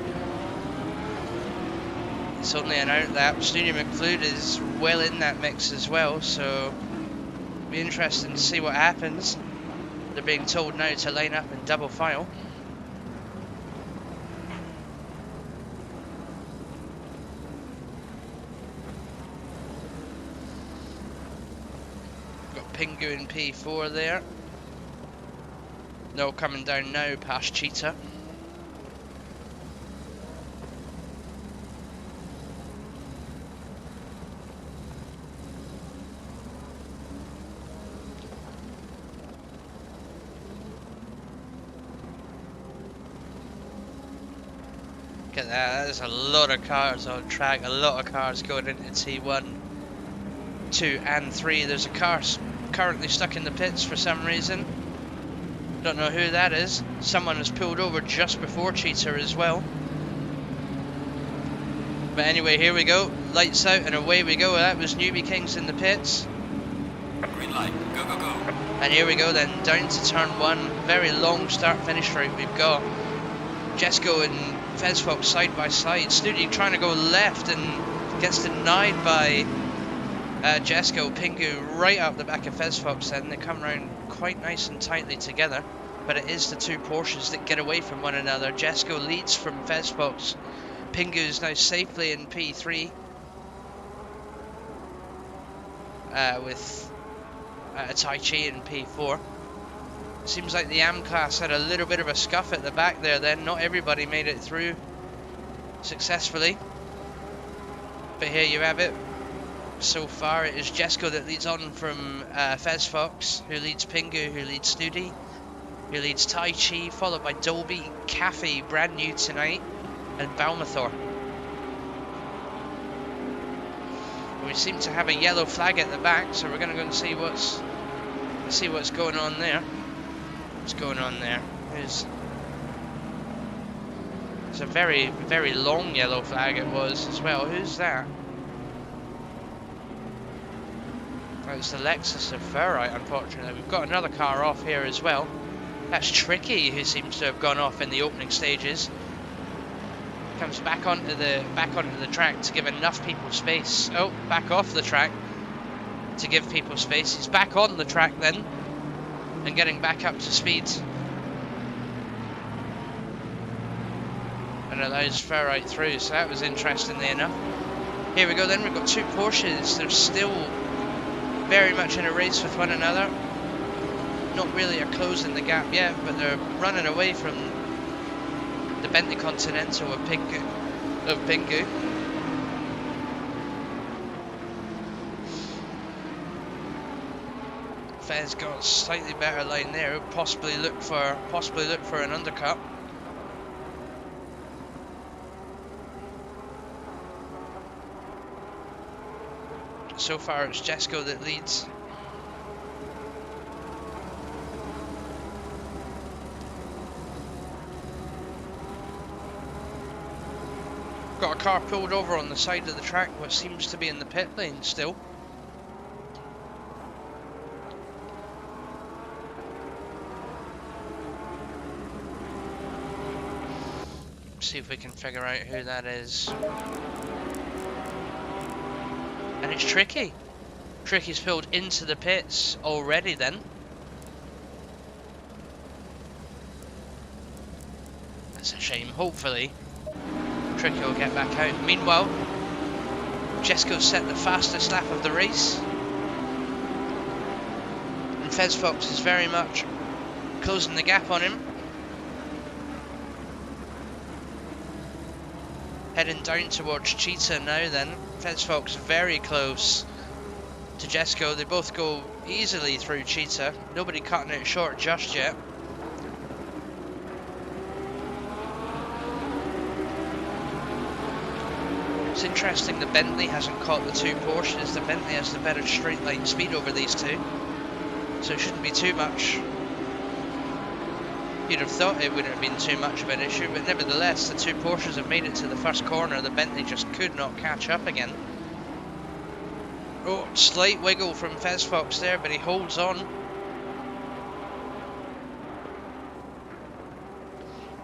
It's only an out lap. Stevie McFlood is well in that mix as well, so it'll be interesting to see what happens. They're being told now to line up in double file. Got Pingu in P4 there. No, coming down now past Cheetah. Look at that, there's a lot of cars on track, a lot of cars going into T1, 2 and 3. There's a car currently stuck in the pits for some reason. Don't know who that is. Someone has pulled over just before Cheetah as well. But anyway, here we go. Lights out and away we go. That was Newbie Kings in the pits. Green light. Go, go, go. And here we go then, down to turn 1. Very long start-finish route we've got. Jesco and Fezfox side by side. Snooty trying to go left and gets denied by Jesco. Pingu right up the back of Fezfox then. They come around quite nice and tightly together. But it is the two Porsches that get away from one another. Jesco leads from Fezfox. Pingu is now safely in P3. With Tai Chi in P4. Seems like the AM class had a little bit of a scuff at the back there then. Not everybody made it through successfully. But here you have it. So far it is Jesco that leads on from Fezfox, who leads Pingu, who leads Snooty, who leads Tai Chi, followed by Dolby, Cafe, brand new tonight, and Balmathor. We seem to have a yellow flag at the back, so we're going to go and see what's going on there. What's going on there? It's a very, very long yellow flag it was as well. Who's that? It's the Lexus of Ferrite, unfortunately. We've got another car off here as well. That's Tricky, who seems to have gone off in the opening stages. Comes back onto the track to give enough people space. Oh, back off the track to give people space. He's back on the track then, and getting back up to speed. And allows Ferrite through, so that was interestingly enough. Here we go then, we've got two Porsches. They're still very much in a race with one another. Not really are closing the gap yet, but they're running away from the Bentley Continental of Pingu. Fez got a slightly better line there. Possibly look for an undercut. So far it's Jesco that leads. Got a car pulled over on the side of the track, what seems to be in the pit lane still. See if we can figure out who that is. And it's Tricky. Tricky's pulled into the pits already then. That's a shame. Hopefully Tricky will get back out. Meanwhile, Jesco set the fastest lap of the race. And Fezfox is very much closing the gap on him. Heading down towards Cheetah now then. Fezfox very close to Jesco. They both go easily through Cheetah. Nobody cutting it short just yet. It's interesting the Bentley hasn't caught the two Porsches. The Bentley has the better straight line speed over these two, so it shouldn't be too much. You'd have thought it wouldn't have been too much of an issue, but nevertheless the two Porsches have made it to the first corner. The Bentley just could not catch up again. Oh, slight wiggle from Fezfox there, but he holds on.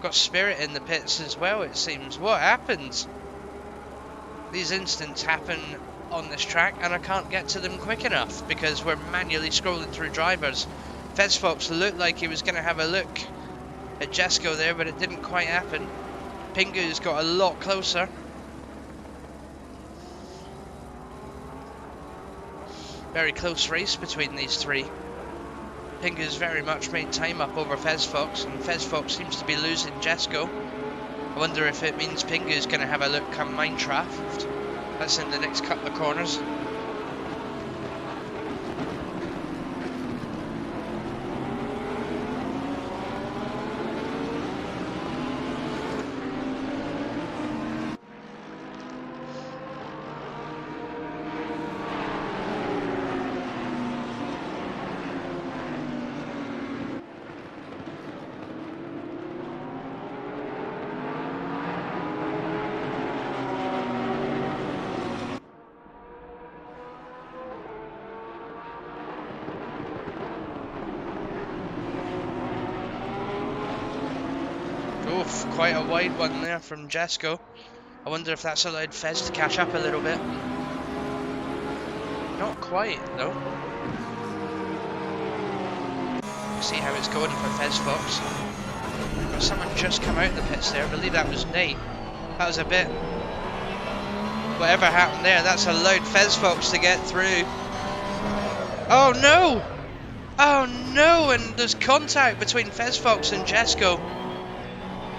Got Spirit in the pits as well, it seems. What happened? These incidents happen on this track and I can't get to them quick enough because we're manually scrolling through drivers. Fezfox looked like he was going to have a look at Jesco there, but it didn't quite happen. Pingu's got a lot closer. Very close race between these three. Pingu's very much made time up over Fezfox, and Fezfox seems to be losing Jesco. I wonder if it means Pingu's going to have a look come Minecraft. That's in the next couple of corners. Oof, quite a wide one there from Jesco. I wonder if that's allowed Fez to catch up a little bit. Not quite, though. See how it's going for Fez Fox. Got someone just come out of the pits there. I believe that was Nate. That was a bit... Whatever happened there, that's allowed Fez Fox to get through. Oh no! Oh no! And there's contact between Fez Fox and Jesco.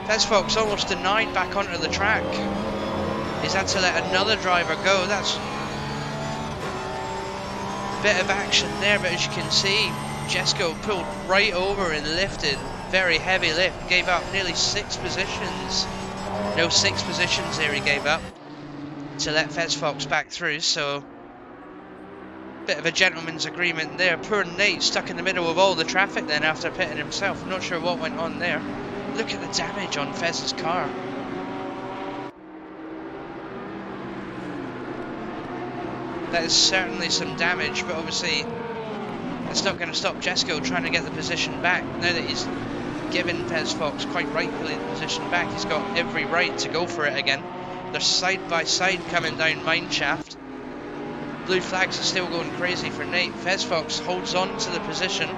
Fez Fox almost denied back onto the track. He's had to let another driver go. That's a bit of action there, but as you can see, Jesco pulled right over and lifted. Very heavy lift. Gave up nearly 6 positions. No, 6 positions there he gave up to let Fez Fox back through, so bit of a gentleman's agreement there. Poor Nate stuck in the middle of all the traffic then after pitting himself. I'm not sure what went on there. Look at the damage on Fez's car. That is certainly some damage, but obviously it's not going to stop Jesco trying to get the position back. Now that he's given Fez Fox quite rightfully the position back, he's got every right to go for it again. They're side by side coming down mineshaft. Blue flags are still going crazy for Nate. Fez Fox holds on to the position.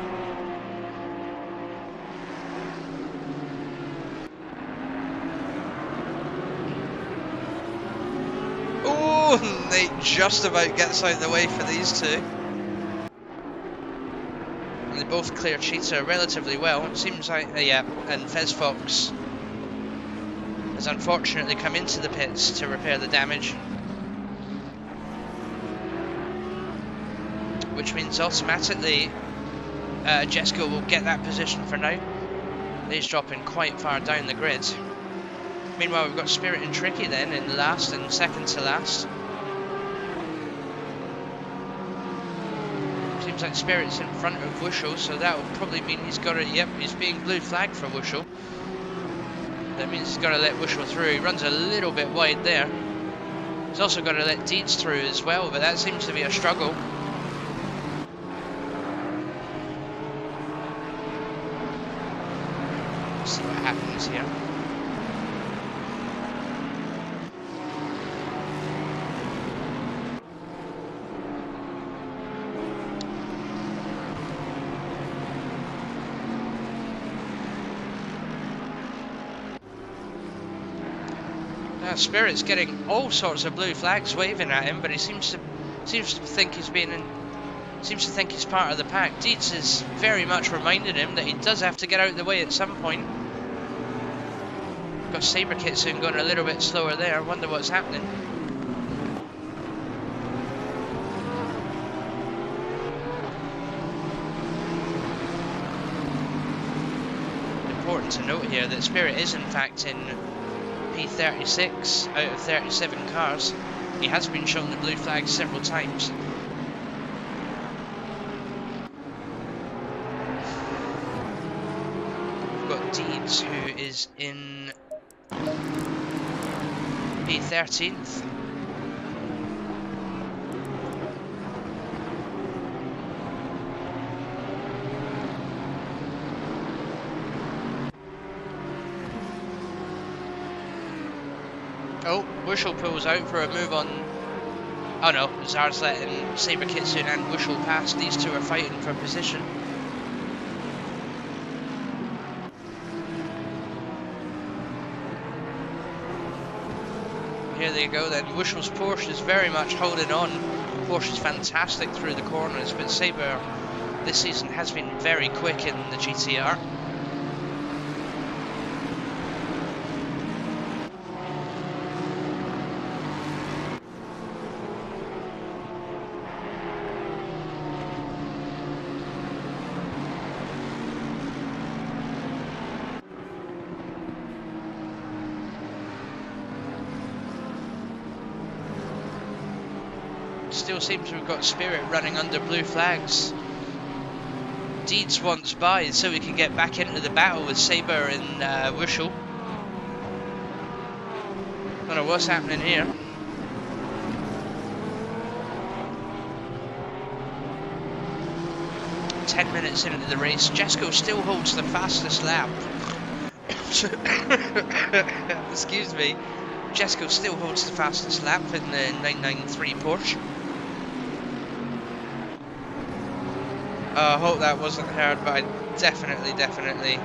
Oh, Nate just about gets out of the way for these two. And they both clear Cheetah relatively well. It seems like, yeah, and Fez Fox has unfortunately come into the pits to repair the damage. Which means automatically Jesco will get that position for now. He's dropping quite far down the grid. Meanwhile, we've got Spirit and Tricky then in last and second to last. Seems like Spirit's in front of Wushel, so that will probably mean he's got to, yep, he's being blue flagged for Wushel. That means he's got to let Wushel through. He runs a little bit wide there. He's also got to let Deeds through as well, but that seems to be a struggle. Let's see what happens here. Spirit's getting all sorts of blue flags waving at him, but he seems to think he's part of the pack. Deeds has very much reminded him that he does have to get out of the way at some point. Got Saber Kitsune going a little bit slower there. Wonder what's happening. Important to note here that Spirit is in fact in P36 out of 37 cars. He has been shown the blue flag several times. We've got Deeds, who is in P13th. Oh, Wushel pulls out for a move on. Oh no, Zard's letting Saber Kitsune and Wushel pass. These two are fighting for position. Here they go then. Wushel's Porsche is very much holding on. Porsche's fantastic through the corners, but Saber this season has been very quick in the GTR. Still seems to have got Spirit running under blue flags. Deeds wants by so he can get back into the battle with Saber and Wushel. Don't know what's happening here. .10 minutes into the race, Jesco still holds the fastest lap. Excuse me. Jesco still holds the fastest lap in the 993 Porsche. I hope that wasn't heard, but I definitely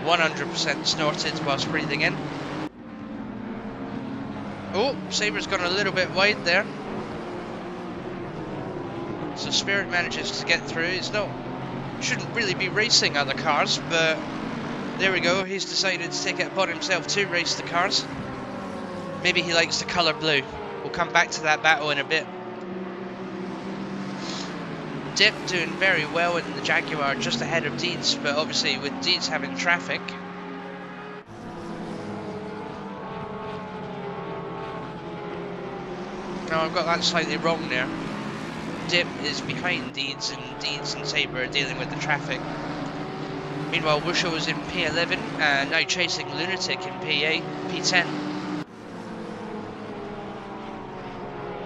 100% snorted whilst breathing in. Oh, Saber's gone a little bit wide there. So Spirit manages to get through. Shouldn't really be racing other cars, but there we go. He's decided to take it upon himself to race the cars. Maybe he likes the colour blue. We'll come back to that battle in a bit. Dip doing very well in the Jaguar, just ahead of Deeds, but obviously with Deeds having traffic. No, I've got that slightly wrong there. Dip is behind Deeds, and Deeds and Saber are dealing with the traffic. Meanwhile, Wushel is in P11, now chasing Lunatic in P8, P10.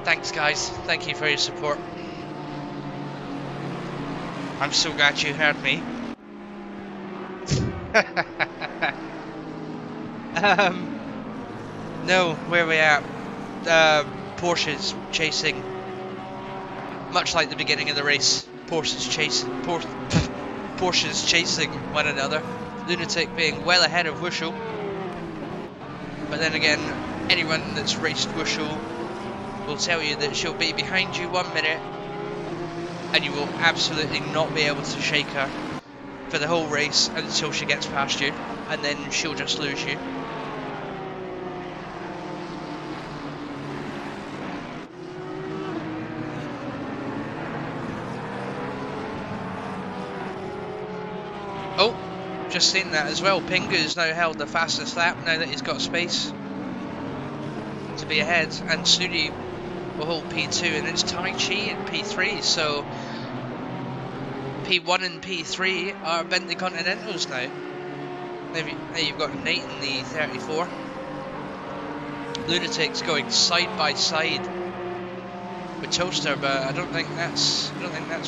Thanks guys, thank you for your support. I'm so glad you heard me. No, where we at? Porsche's chasing. Much like the beginning of the race, Porsche's chasing one another. Lunatic being well ahead of Wushel. But then again, anyone that's raced Wushel will tell you that she'll be behind you 1 minute and you will absolutely not be able to shake her for the whole race until she gets past you, and then she'll just lose you. Oh, just seen that as well. Pingu's now held the fastest lap now that he's got space to be ahead, and Snooty will hold P2, and it's Tai Chi in P3, so P1 and P3 are Bentley Continentals now. Maybe you've got Nate in the 34. Lunatic's going side by side with Toaster, but I don't think that's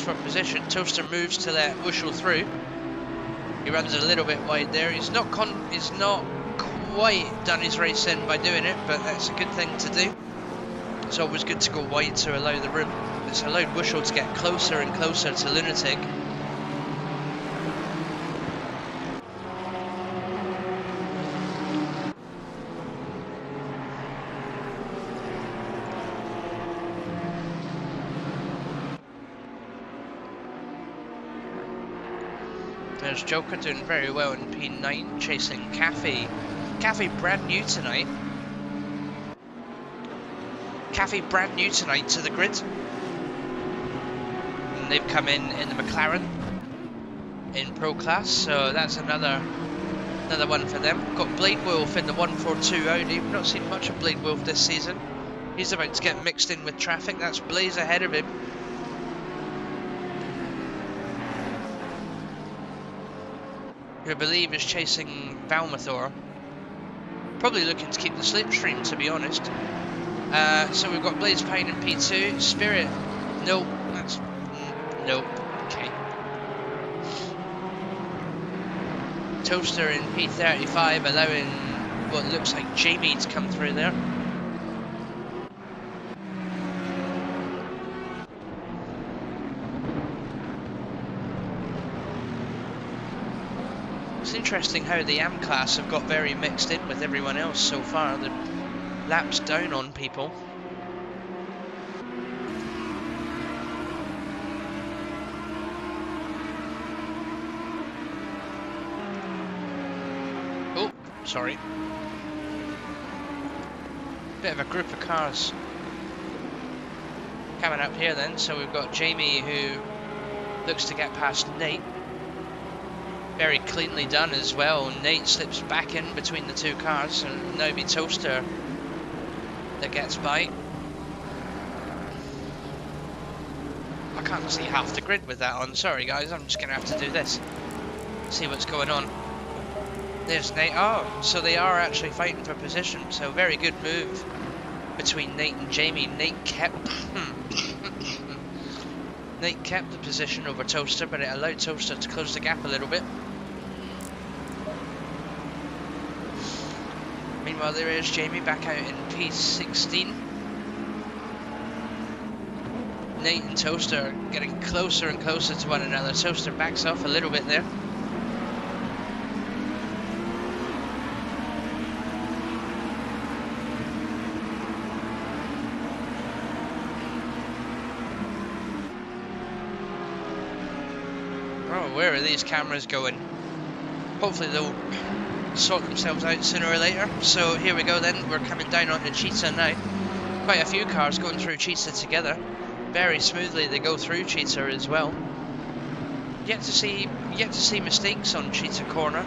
for position. Toaster moves to let Wushel through. He runs a little bit wide there. He's not quite done his race in by doing it, but that's a good thing to do. It's always good to go wide to allow the room. It's allowed Wushel to get closer and closer to Lunatic. There's Joker doing very well in P9, chasing Cafe. Cafe brand new tonight. Cafe brand new tonight to the grid. And they've come in the McLaren in Pro Class, so that's another one for them. Got Blade Wolf in the 142 Audi. We've not seen much of Blade Wolf this season. He's about to get mixed in with traffic. That's Blaze ahead of him. Who I believe is chasing Valmathor. Probably looking to keep the slipstream, to be honest. So we've got Blaze Pine in P2. Spirit. Nope. That's... Nope. Okay. Toaster in P35, allowing what looks like Jamie to come through there. It's interesting how the AM class have got very mixed in with everyone else so far. The laps down on people. Oh, sorry. Bit of a group of cars coming up here then. So we've got Jamie who looks to get past Nate. Very cleanly done as well. Nate slips back in between the two cars, and now be Toaster that gets by. I can't see half the grid with that on. Sorry guys, I'm just gonna have to do this. See what's going on. There's Nate. Oh, so they are actually fighting for position. So very good move between Nate and Jamie. Nate kept the position over Toaster, but it allowed Toaster to close the gap a little bit. Meanwhile, there is Jamie back out in P16. Nate and Toaster are getting closer and closer to one another. Toaster backs off a little bit there. Oh, where are these cameras going? Hopefully they'll sort themselves out sooner or later. So here we go then, we're coming down onto Cheetah now. Quite a few cars going through Cheetah together. Very smoothly they go through Cheetah as well. Yet to see mistakes on Cheetah Corner.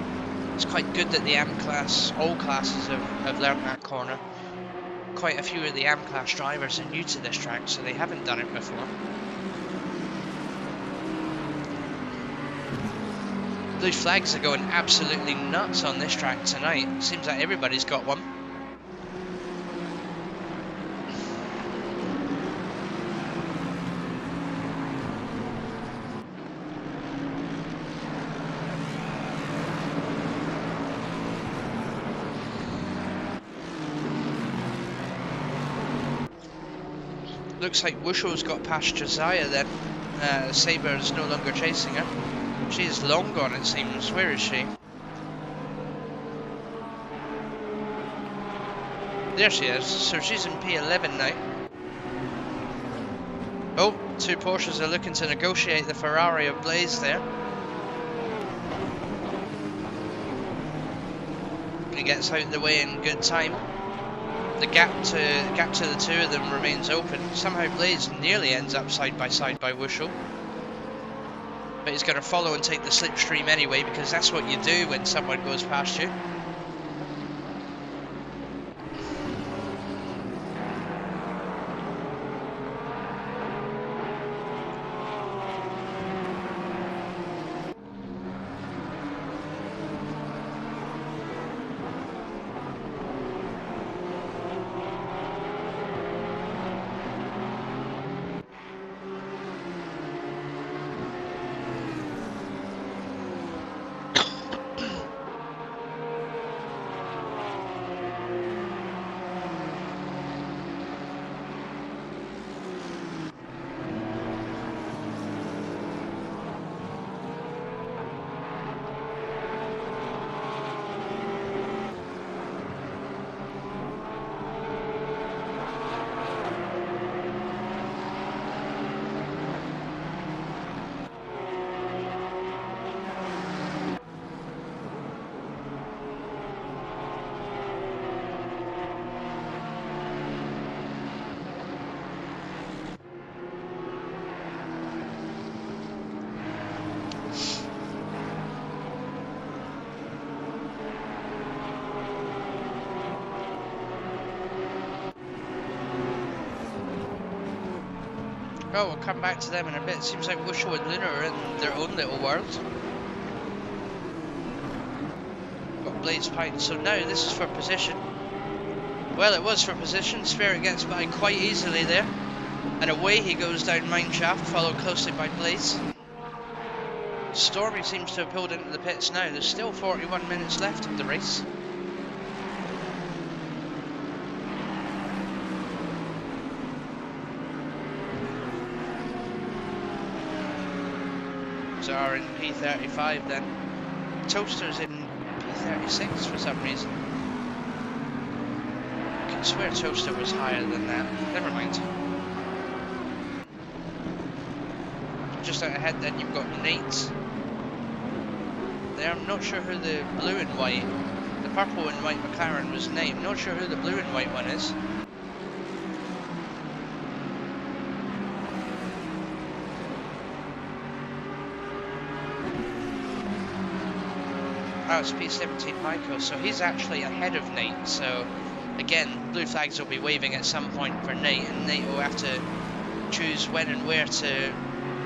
It's quite good that the AM class, all classes have learnt that corner. Quite a few of the AM class drivers are new to this track, so they haven't done it before. Blue flags are going absolutely nuts on this track tonight. Seems like everybody's got one. Looks like Wushell's got past Josiah then. Saber is no longer chasing her. She's long gone, it seems. Where is she? There she is. So she's in P11 now. Oh, two Porsches are looking to negotiate the Ferrari of Blaze there. He gets out of the way in good time. The gap to the two of them remains open. Somehow Blaze nearly ends up side by Wushell. But he's going to follow and take the slipstream anyway, because that's what you do when someone goes past you. Oh, we'll come back to them in a bit. Seems like Wushell and Luna are in their own little world. Got Blaze Pine. So now this is for position. Well, it was for position. Spirit gets by quite easily there. And away he goes down Mineshaft, followed closely by Blaze. Stormy seems to have pulled into the pits now. There's still 41 minutes left of the race. Are in P35 then. Toaster's in P36 for some reason. I can swear Toaster was higher than that. Never mind. Just out ahead then you've got Nate. There, I'm not sure who the blue and white, the purple and white McLaren was named. Not sure who the blue and white one is. Oh, it's P17 Michael, so he's actually ahead of Nate, so again, blue flags will be waving at some point for Nate, and Nate will have to choose when and where to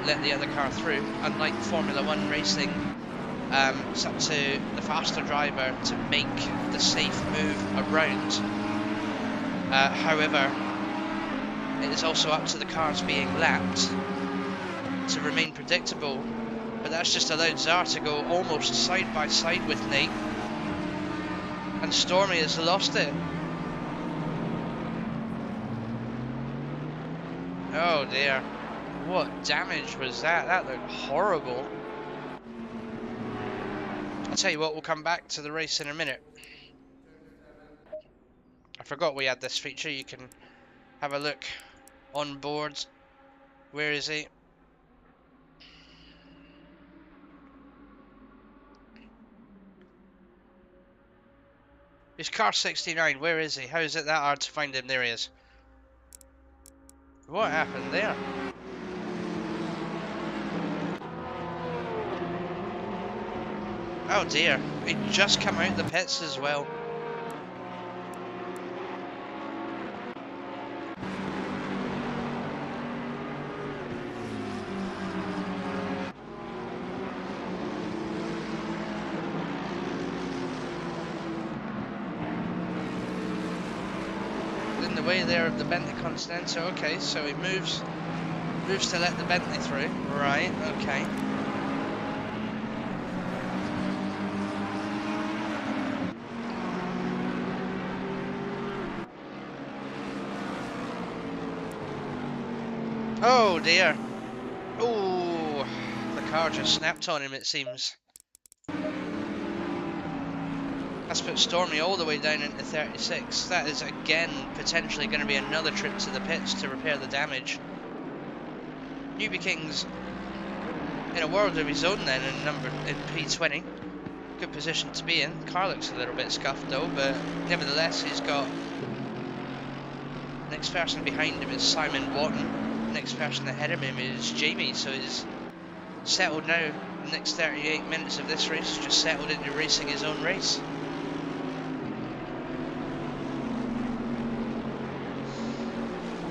let the other car through. Unlike Formula 1 racing, it's up to the faster driver to make the safe move around. However, it is also up to the cars being lapped to remain predictable. But that's just allowed Zar to go almost side by side with Nate. And Stormy has lost it. Oh dear. What damage was that? That looked horrible. I'll tell you what, we'll come back to the race in a minute. I forgot we had this feature. You can have a look on board. Where is he? He's car 69. Where is he? How is it that hard to find him? There he is. What happened there? Oh dear. He just come out the pits as well. In the way there of the Bentley Continental. Okay, so he moves to let the Bentley through. Right, okay. Oh dear. Oh, the car just snapped on him, it seems. That's put Stormy all the way down into 36. That is again potentially going to be another trip to the pits to repair the damage. Newbie King's in a world of his own then in P20. Good position to be in. Car looks a little bit scuffed though, but nevertheless he's got... Next person behind him is Simon Watton. Next person ahead of him is Jamie, so he's settled now. The next 38 minutes of this race, just settled into racing his own race.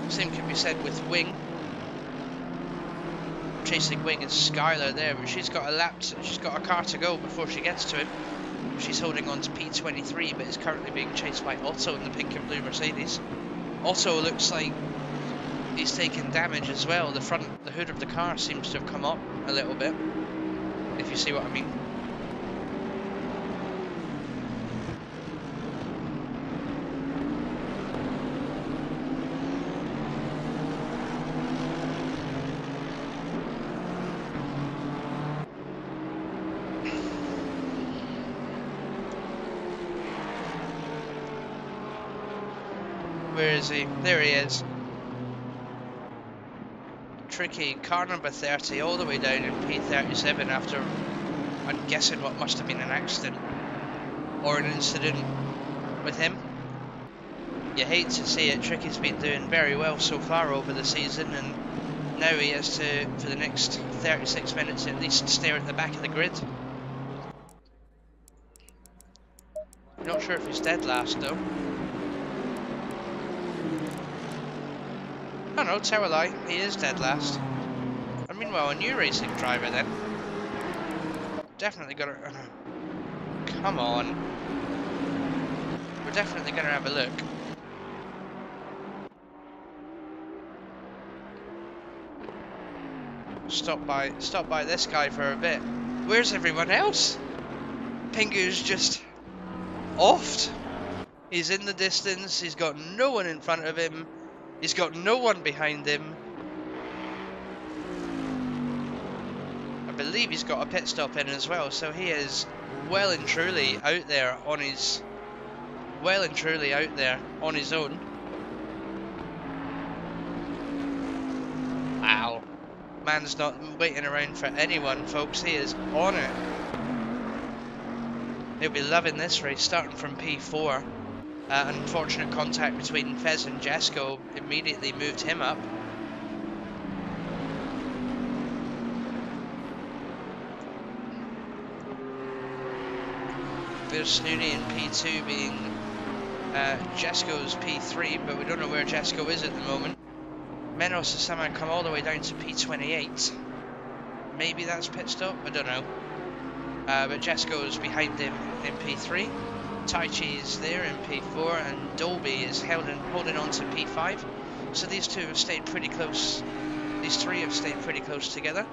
Same can be said with Wing. Chasing Wing is Skylar there, but she's got a car to go before she gets to him. She's holding on to P23, but is currently being chased by Otto in the pink and blue Mercedes. Otto looks like he's taken damage as well. The hood of the car seems to have come up a little bit, if you see what I mean. Where is he? There he is. Tricky, car number 30 all the way down in P37 after, I'm guessing, what must have been an accident or an incident with him. You hate to see it. Tricky's been doing very well so far over the season, and now he has to, for the next 36 minutes at least, stare at the back of the grid. Not sure if he's dead last though. Oh no, tell a lie, he is dead last. And meanwhile, a new racing driver then. Definitely gonna... come on. We're definitely gonna have a look. Stop by this guy for a bit. Where's everyone else? Pingu's just offed. He's in the distance, he's got no one in front of him. He's got no one behind him. I believe he's got a pit stop in as well, so he is well and truly out there on his own. Wow. Man's not waiting around for anyone, folks. He is on it. He'll be loving this race, starting from P4. Unfortunate contact between Fez and Jesco immediately moved him up. There's Snooty in P2 being Jesco's P3, but we don't know where Jesco is at the moment. Menos has somehow come all the way down to P28. Maybe that's pit stop, I don't know. But Jesco's behind him in P3. Tai Chi is there in P4, and Dolby is holding on to P5. So these two have stayed pretty close. These three have stayed pretty close together.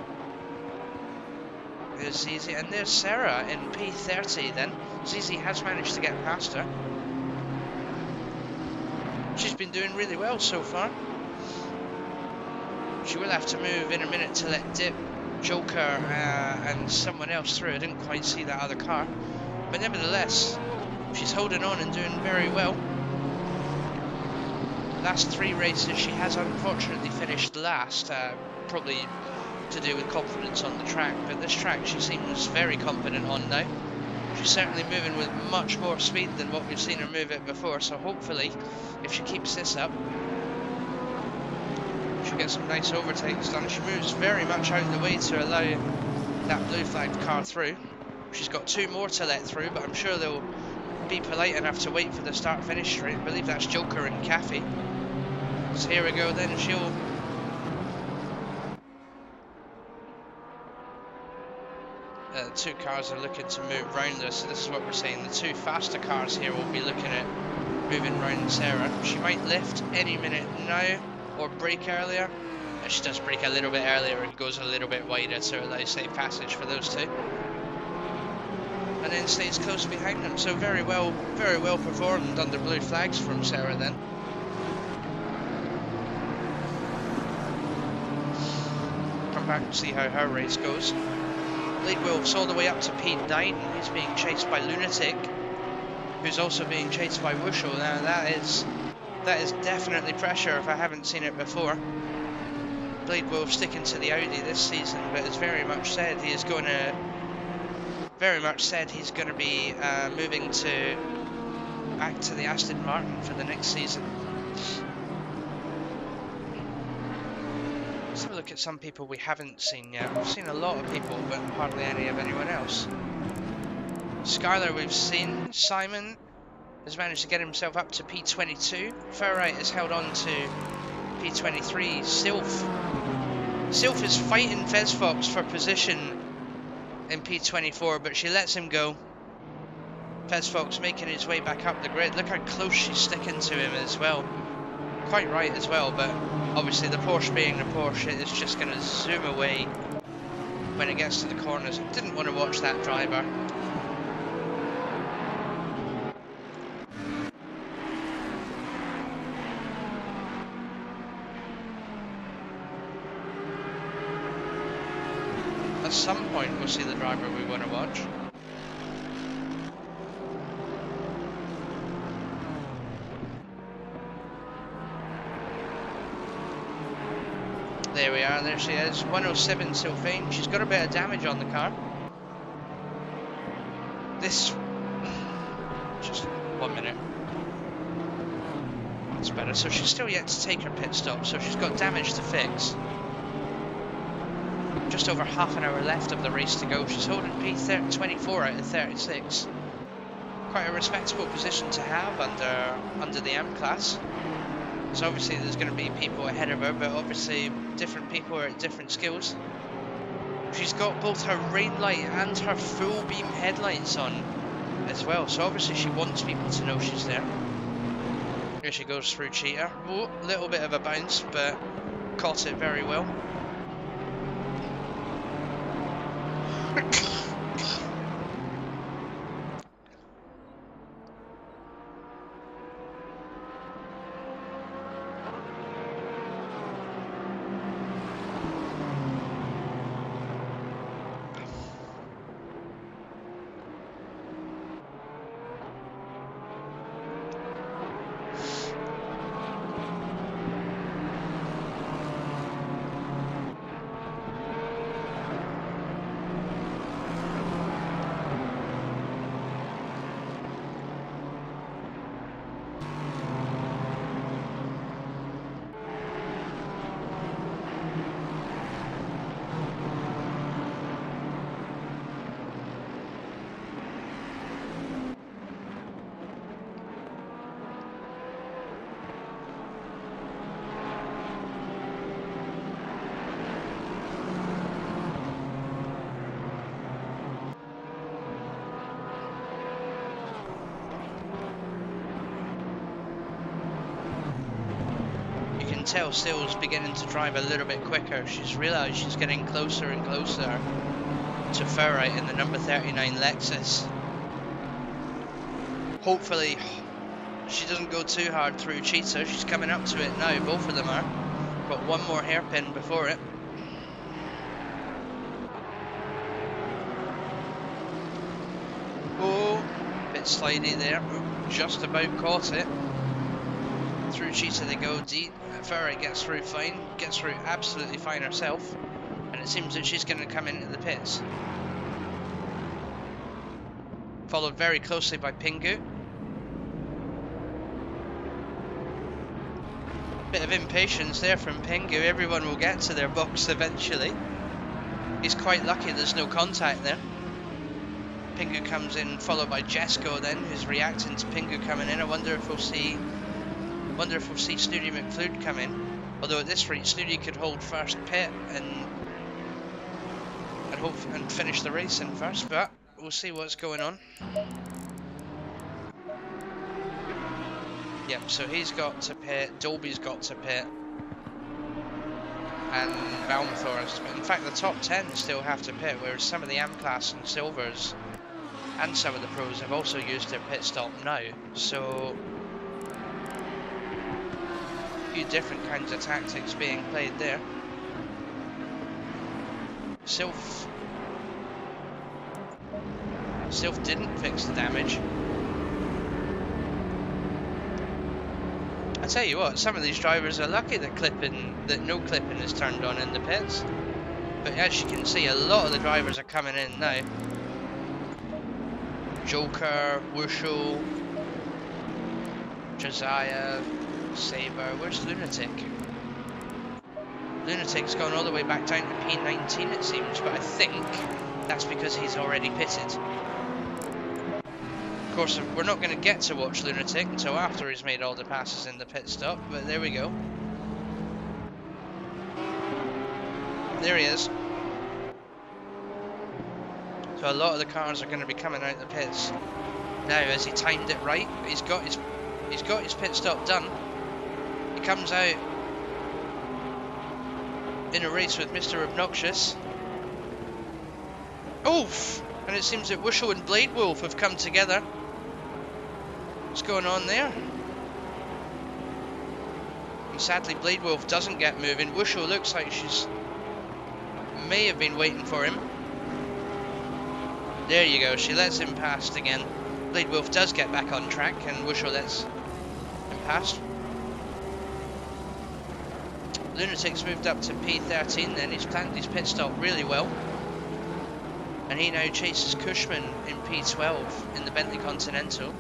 goes Zizi, and there's Sarah in P30 then. Zizi has managed to get past her. She's been doing really well so far. She will have to move in a minute to let Dip, Joker and someone else through. I didn't quite see that other car. But nevertheless, she's holding on and doing very well. Last 3 races she has unfortunately finished last, probably to do with confidence on the track, but this track she seems very confident on now. She's certainly moving with much more speed than what we've seen her move it before, so hopefully if she keeps this up she'll get some nice overtakes done. She moves very much out of the way to allow that blue flagged car through. She's got 2 more to let through, but I'm sure they'll be polite enough to wait for the start finish straight. I believe that's Joker and Caffey. So here we go then, she'll the 2 cars are looking to move round us, so this is what we're saying. The 2 faster cars here will be looking at moving round Sarah. She might lift any minute now or brake earlier. She does brake a little bit earlier and goes a little bit wider to allow safe passage for those 2. And then stays close behind them. So very well performed under blue flags from Sarah then. Come back and see how her race goes. Lead Wolves all the way up to P9. He's being chased by Lunatic, who's also being chased by Wushel. Now that is definitely pressure if I haven't seen it before. Blade Wolf sticking to the Audi this season, but as very much said he's going to be moving back to the Aston Martin for the next season. Let's have a look at some people we haven't seen yet. We've seen a lot of people, but hardly any of anyone else. Skylar we've seen. Simon has managed to get himself up to P22. Ferrite has held on to P23. Sylph is fighting Fezfox for position in P24, but she lets him go. Fezfox making his way back up the grid. Look how close she's sticking to him as well. Quite right as well, but obviously the Porsche being the Porsche, it's just going to zoom away when it gets to the corners. Didn't want to watch that driver. At some point we'll see the driver we want to watch. There we are, there she is, 107 Sylphane. She's got a bit of damage on the car. Just 1 minute. That's better. So she's still yet to take her pit stop, so she's got damage to fix. Just over half an hour left of the race to go. She's holding P24 out of 36. Quite a respectable position to have under the M class. So obviously there's going to be people ahead of her, but obviously different people are at different skills. She's got both her rain light and her full beam headlights on as well, so obviously she wants people to know she's there. Here she goes through Cheetah. Oh, little bit of a bounce, but caught it very well. Tell Sill's beginning to drive a little bit quicker. She's realised she's getting closer and closer to Ferrite in the number 39 Lexus. Hopefully she doesn't go too hard through Cheetah. She's coming up to it now, both of them are. Got one more hairpin before it. Oh, bit slidey there. Just about caught it. Through Cheetah they go. Ferrite gets through fine. Gets through absolutely fine herself. And it seems that she's going to come into the pits. Followed very closely by Pingu. Bit of impatience there from Pingu. Everyone will get to their box eventually. He's quite lucky there's no contact there. Pingu comes in, followed by Jesco then, who's reacting to Pingu coming in. I wonder if we'll see Snooty McFlude come in. Although at this rate, Snooty could hold first pit and finish the race in first, but we'll see what's going on. Yep, so he's got to pit, Dolby's got to pit, and Valmthor's. In fact, the top 10 still have to pit, whereas some of the M-Class and Silvers and some of the pros have also used their pit stop now. So, a few different kinds of tactics being played there. Sylph didn't fix the damage. I tell you what, some of these drivers are lucky that no clipping is turned on in the pits. But as you can see, a lot of the drivers are coming in now. Joker, Wushel, Josiah, Saber. Where's Lunatic? Lunatic's gone all the way back down to P19 it seems, but I think that's because he's already pitted. Of course, we're not going to get to watch Lunatic until after he's made all the passes in the pit stop, but there we go. There he is. So a lot of the cars are going to be coming out the pits. Now, has he timed it right? He's got his pit stop done. He comes out in a race with Mr. Obnoxious. Oof! And it seems that Wushel and Blade Wolf have come together. What's going on there? And sadly, Blade Wolf doesn't get moving. Wushel looks like she's may have been waiting for him. There you go. She lets him past again. Blade Wolf does get back on track, and Wushel lets him past. Lunatic's moved up to P13. Then he's planned his pit stop really well. And he now chases Cushman in P12 in the Bentley Continental.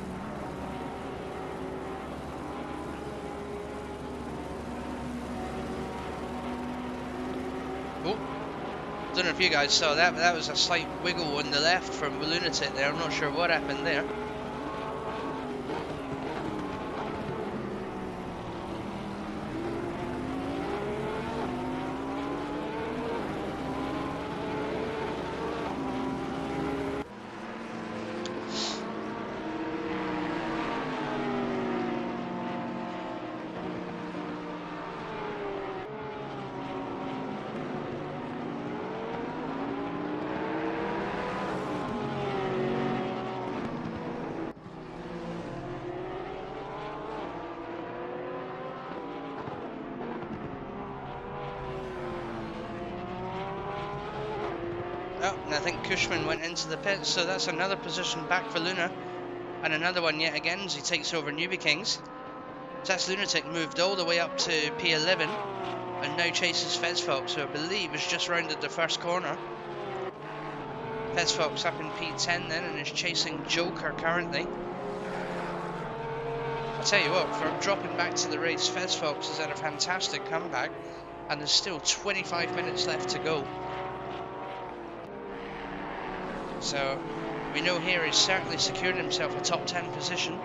Oh, don't know if you guys saw that, but that was a slight wiggle on the left from Lunatic there. I'm not sure what happened there. Oh, and I think Cushman went into the pit, so that's another position back for Luna. And another one yet again as he takes over Newbie Kings. So that's Lunatic moved all the way up to P11 and now chases Fezfox, who I believe has just rounded the first corner. Fezfox up in P10 then and is chasing Joker currently. I tell you what, for dropping back to the race, Fezfox has had a fantastic comeback and there's still 25 minutes left to go. So we know here he's certainly secured himself a top 10 position.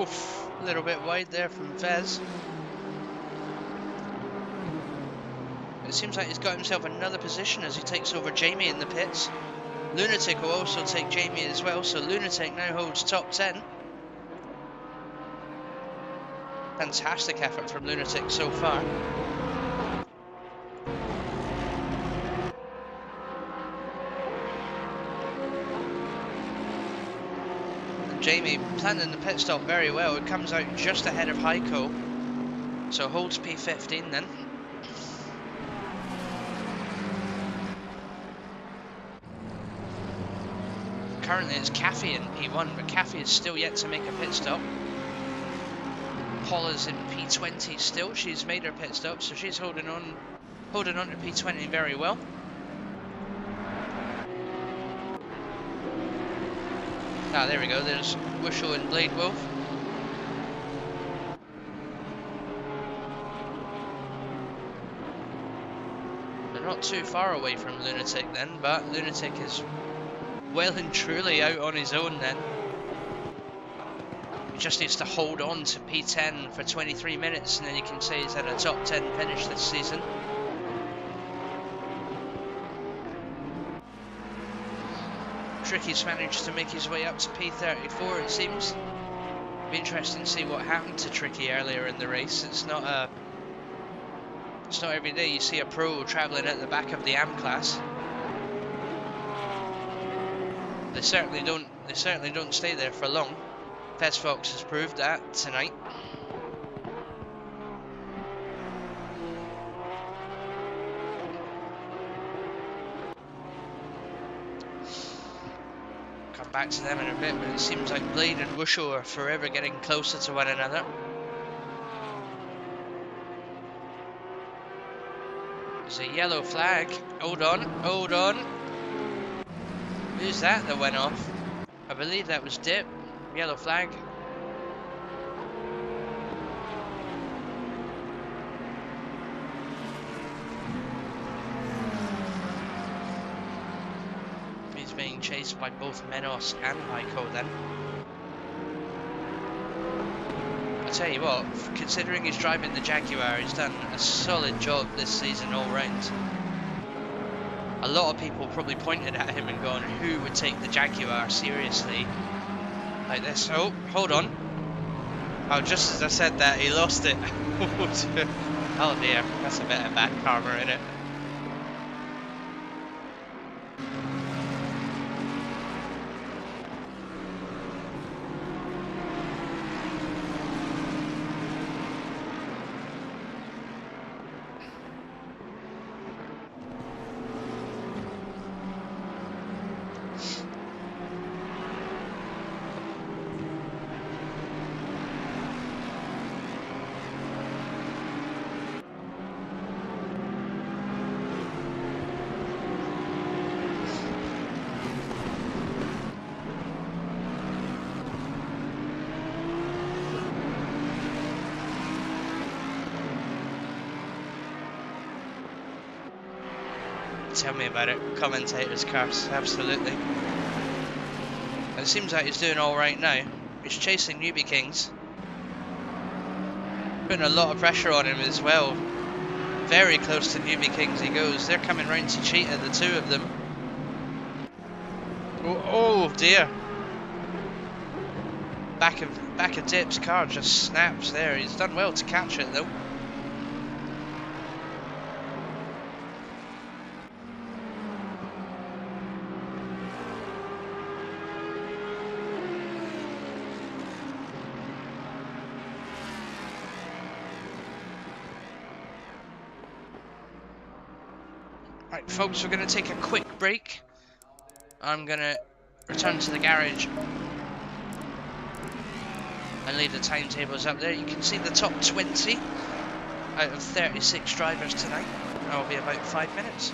Oof, a little bit wide there from Fez. It seems like he's got himself another position as he takes over Jamie in the pits. Lunatic will also take Jamie as well, so Lunatic now holds top 10. Fantastic effort from Lunatic so far. And Jamie planning the pit stop very well. It comes out just ahead of Heiko, so holds P15 then. Currently it's Caffey in P1, but Caffey is still yet to make a pit stop. Paula's in P20 still. She's made her pit stop, so she's holding on to P20 very well. Ah, there we go. There's Wishel and Blade Wolf. They're not too far away from Lunatic then, but Lunatic is well and truly out on his own then. He just needs to hold on to P10 for 23 minutes and then you can say he's had a top 10 finish this season. Tricky's managed to make his way up to P34 it seems. Be interesting to see what happened to Tricky earlier in the race. It's not every day you see a pro travelling at the back of the AM class. They certainly don't stay there for long. Fez Fox has proved that tonight. Come back to them in a bit, but it seems like Blade and Wushu are forever getting closer to one another. There's a yellow flag. Hold on, hold on. Who's that went off? I believe that was Dip. Yellow flag. He's being chased by both Menos and Heiko then. I tell you what, considering he's driving the Jaguar, he's done a solid job this season all round. A lot of people probably pointed at him and gone, who would take the Jaguar seriously like this? Oh, hold on. Oh, just as I said that, he lost it. Oh dear, that's a bit of bad karma, innit? Tell me about it. Commentator's curse, absolutely. And it seems like he's doing alright now. He's chasing Newbie Kings. Putting a lot of pressure on him as well. Very close to Newbie Kings he goes. They're coming round to Cheetah, the two of them. Oh dear. Back of Dip's car just snaps there. He's done well to catch it though. Right, folks, we're going to take a quick break. I'm going to return to the garage and leave the timetables up there. You can see the top 20 out of 36 drivers tonight. That'll be about 5 minutes.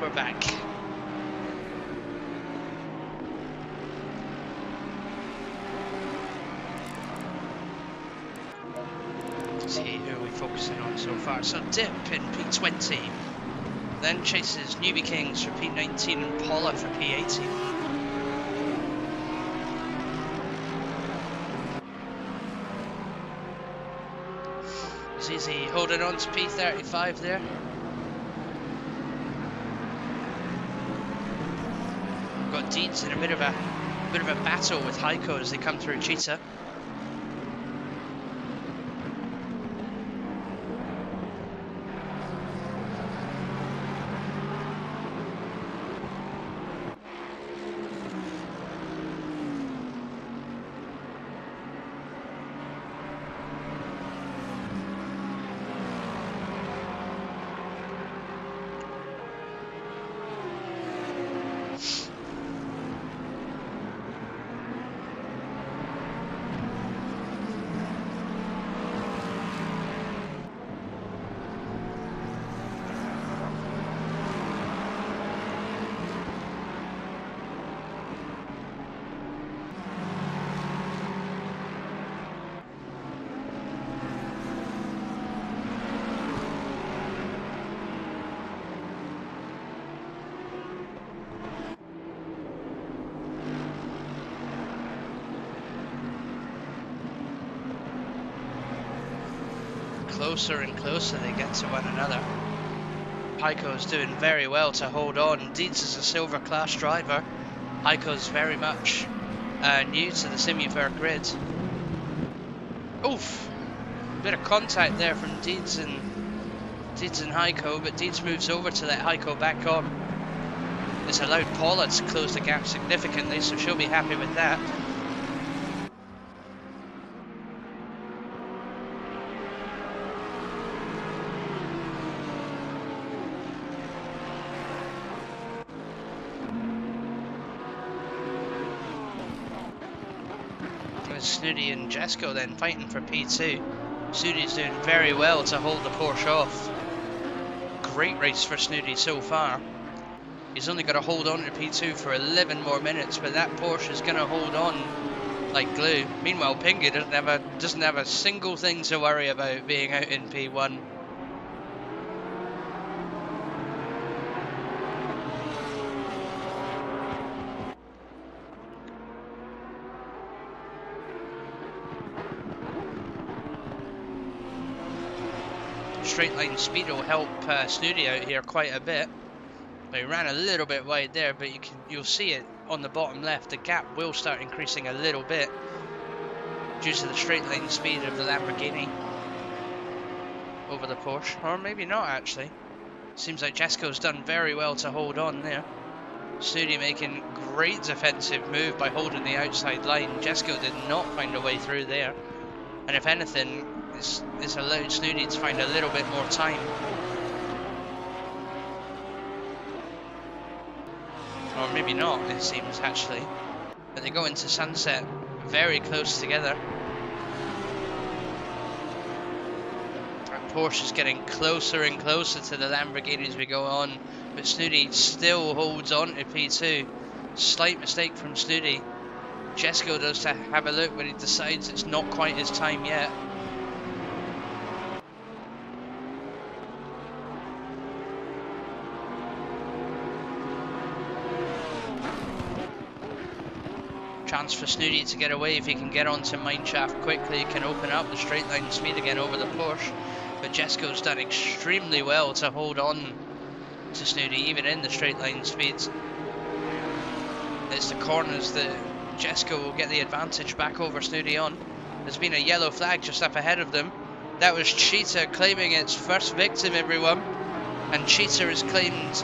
we're back. Let's see who are we focusing on so far. So Dip in P20, then chases Newbie Kings for P19 and Paula for P18. Zizi holding on to P35 there. We've got Deeds in a bit of a battle with Heiko as they come through Cheetah. Closer and closer they get to one another. Heiko's doing very well to hold on. Deeds is a silver class driver. Heiko's very much new to the Simufur grid. Oof! Bit of contact there from Deeds and Heiko, but Deeds moves over to let Heiko back on. This allowed Paula to close the gap significantly, so she'll be happy with that. Snooty and Jesco then fighting for P2. Snooty's doing very well to hold the Porsche off. Great race for Snooty so far. He's only got to hold on to P2 for 11 more minutes, but that Porsche is going to hold on like glue. Meanwhile, Pingy doesn't have a single thing to worry about being out in P1. Straight line speed will help Snooty out here quite a bit. He ran a little bit wide there, but you'll see it on the bottom left. The gap will start increasing a little bit due to the straight line speed of the Lamborghini over the Porsche, or maybe not actually. Seems like Jesco's done very well to hold on there. Snooty making great defensive move by holding the outside line. Jesco did not find a way through there, and if anything, this allowed Snooty to find a little bit more time. Or maybe not, it seems actually. But they go into sunset very close together. And Porsche is getting closer and closer to the Lamborghini as we go on. But Snooty still holds on to P2. Slight mistake from Snooty. Jesco does to have a look, but he decides it's not quite his time yet. Chance for Snooty to get away if he can get onto Mineshaft quickly. He can open up the straight line speed again over the Porsche. But Jesco's done extremely well to hold on to Snooty, even in the straight line speeds. It's the corners that Jesco will get the advantage back over Snooty on. There's been a yellow flag just up ahead of them. That was Cheetah claiming its first victim, everyone. And Cheetah has claimed,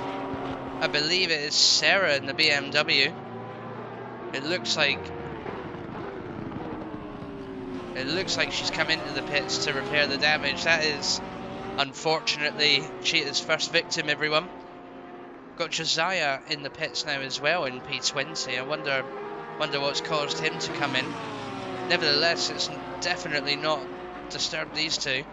I believe it is Sarah in the BMW. It looks like she's come into the pits to repair the damage. That is, unfortunately, Cheetah's first victim, everyone. Got Josiah in the pits now as well in P20. I wonder what's caused him to come in. Nevertheless, it's definitely not disturbed these two.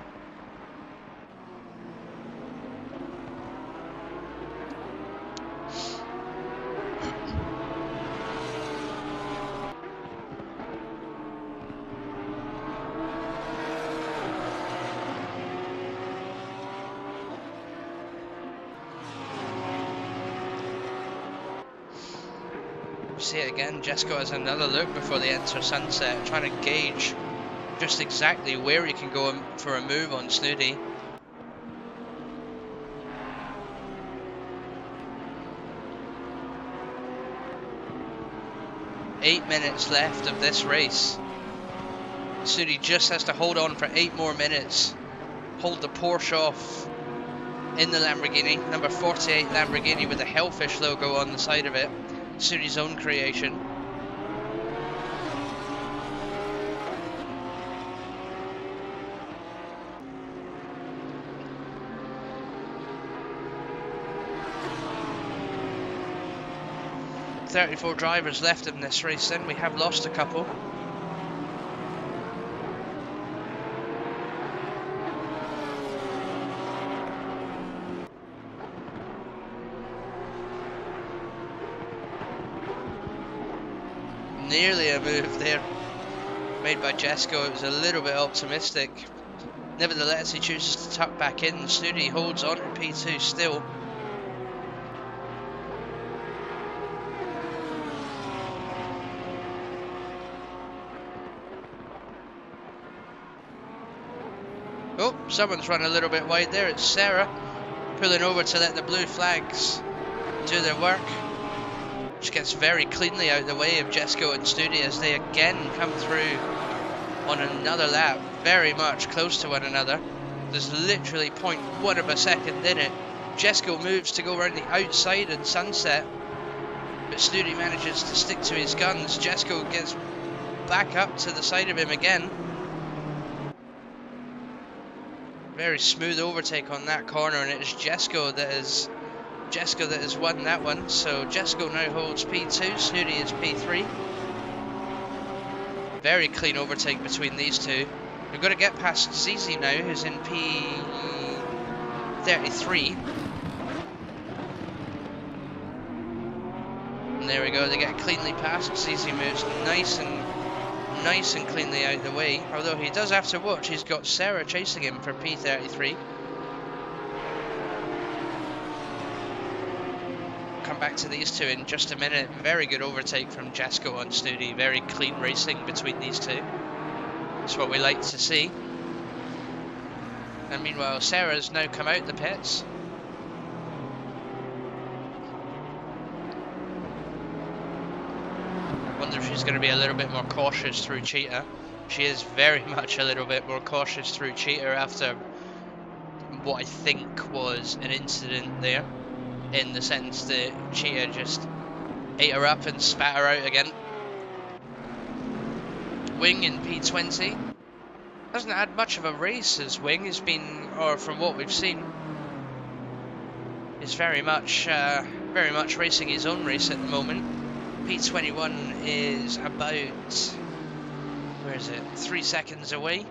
see it again. Jesco has another look before they enter Sunset, trying to gauge just exactly where he can go for a move on Snooty. Eight minutes left of this race. Snooty just has to hold on for 8 more minutes. Hold the Porsche off in the Lamborghini, number 48 Lamborghini with the Hellfish logo on the side of it. Snooty's own creation. "34 drivers left in this race then, we have lost a couple. Nearly a move there made by Jesco. It was a little bit optimistic. Nevertheless, he chooses to tuck back in. Snooty holds on to P2 still. Oh, someone's run a little bit wide there. It's Sarah pulling over to let the blue flags do their work. She gets very cleanly out of the way of Jesco and Snooty as they again come through on another lap, very much close to one another. There's literally 0.1 of a second in it. Jesco moves to go around the outside and Sunset, but Snooty manages to stick to his guns. Jesco gets back up to the side of him again. Very smooth overtake on that corner, and it is Jesco that has won that one. So Jesco now holds P2, Snooty is P3. Very clean overtake between these two. We've got to get past Zizi now, who's in P33. And there we go, they get cleanly past. Zizi moves nice and cleanly out of the way. Although he does have to watch, he's got Sarah chasing him for P33. Come back to these two in just a minute. Very good overtake from Jesco on Snooty. Very clean racing between these two. That's what we like to see. And meanwhile, Sarah's now come out the pits. Wonder if she's going to be a little bit more cautious through Cheetah. She is very much a little bit more cautious through Cheetah after what I think was an incident there, in the sense that Cheetah just ate her up and spat her out again. Wing in P20 hasn't had much of a race as Wing has been, or from what we've seen, is very much racing his own race at the moment. P21 is about, where is it, 3 seconds away.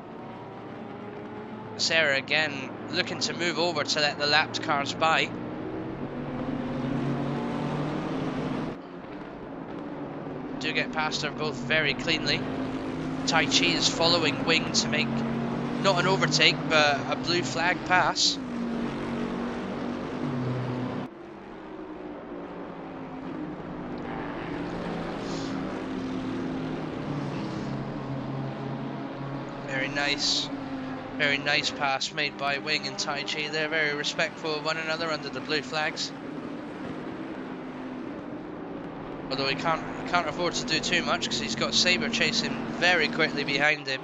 Sarah again looking to move over to let the lapped cars by. Do get past her both very cleanly. Tai Chi is following Wing to make not an overtake but a blue flag pass. Very nice pass made by Wing and Tai Chi. They're very respectful of one another under the blue flags. Although he can't afford to do too much because he's got Sabre chasing very quickly behind him.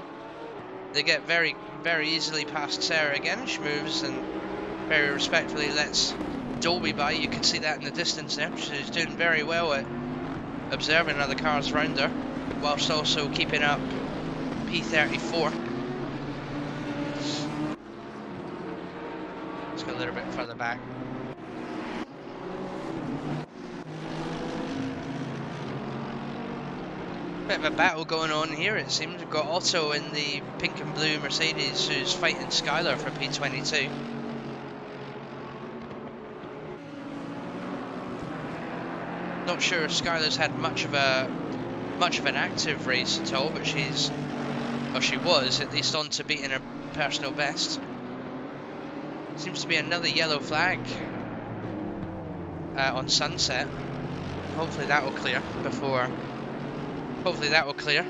They get very easily past Sarah again. She moves and very respectfully lets Dolby by. You can see that in the distance there. She's doing very well at observing other cars around her, whilst also keeping up P34. Let's go a little bit further back. Bit of a battle going on here, it seems. We've got Otto in the pink and blue Mercedes who's fighting Skylar for P22. Not sure if Skylar's had much of an active race at all, but she was at least on to beating her personal best. Seems to be another yellow flag on Sunset. Hopefully that will clear before... Hopefully that will clear.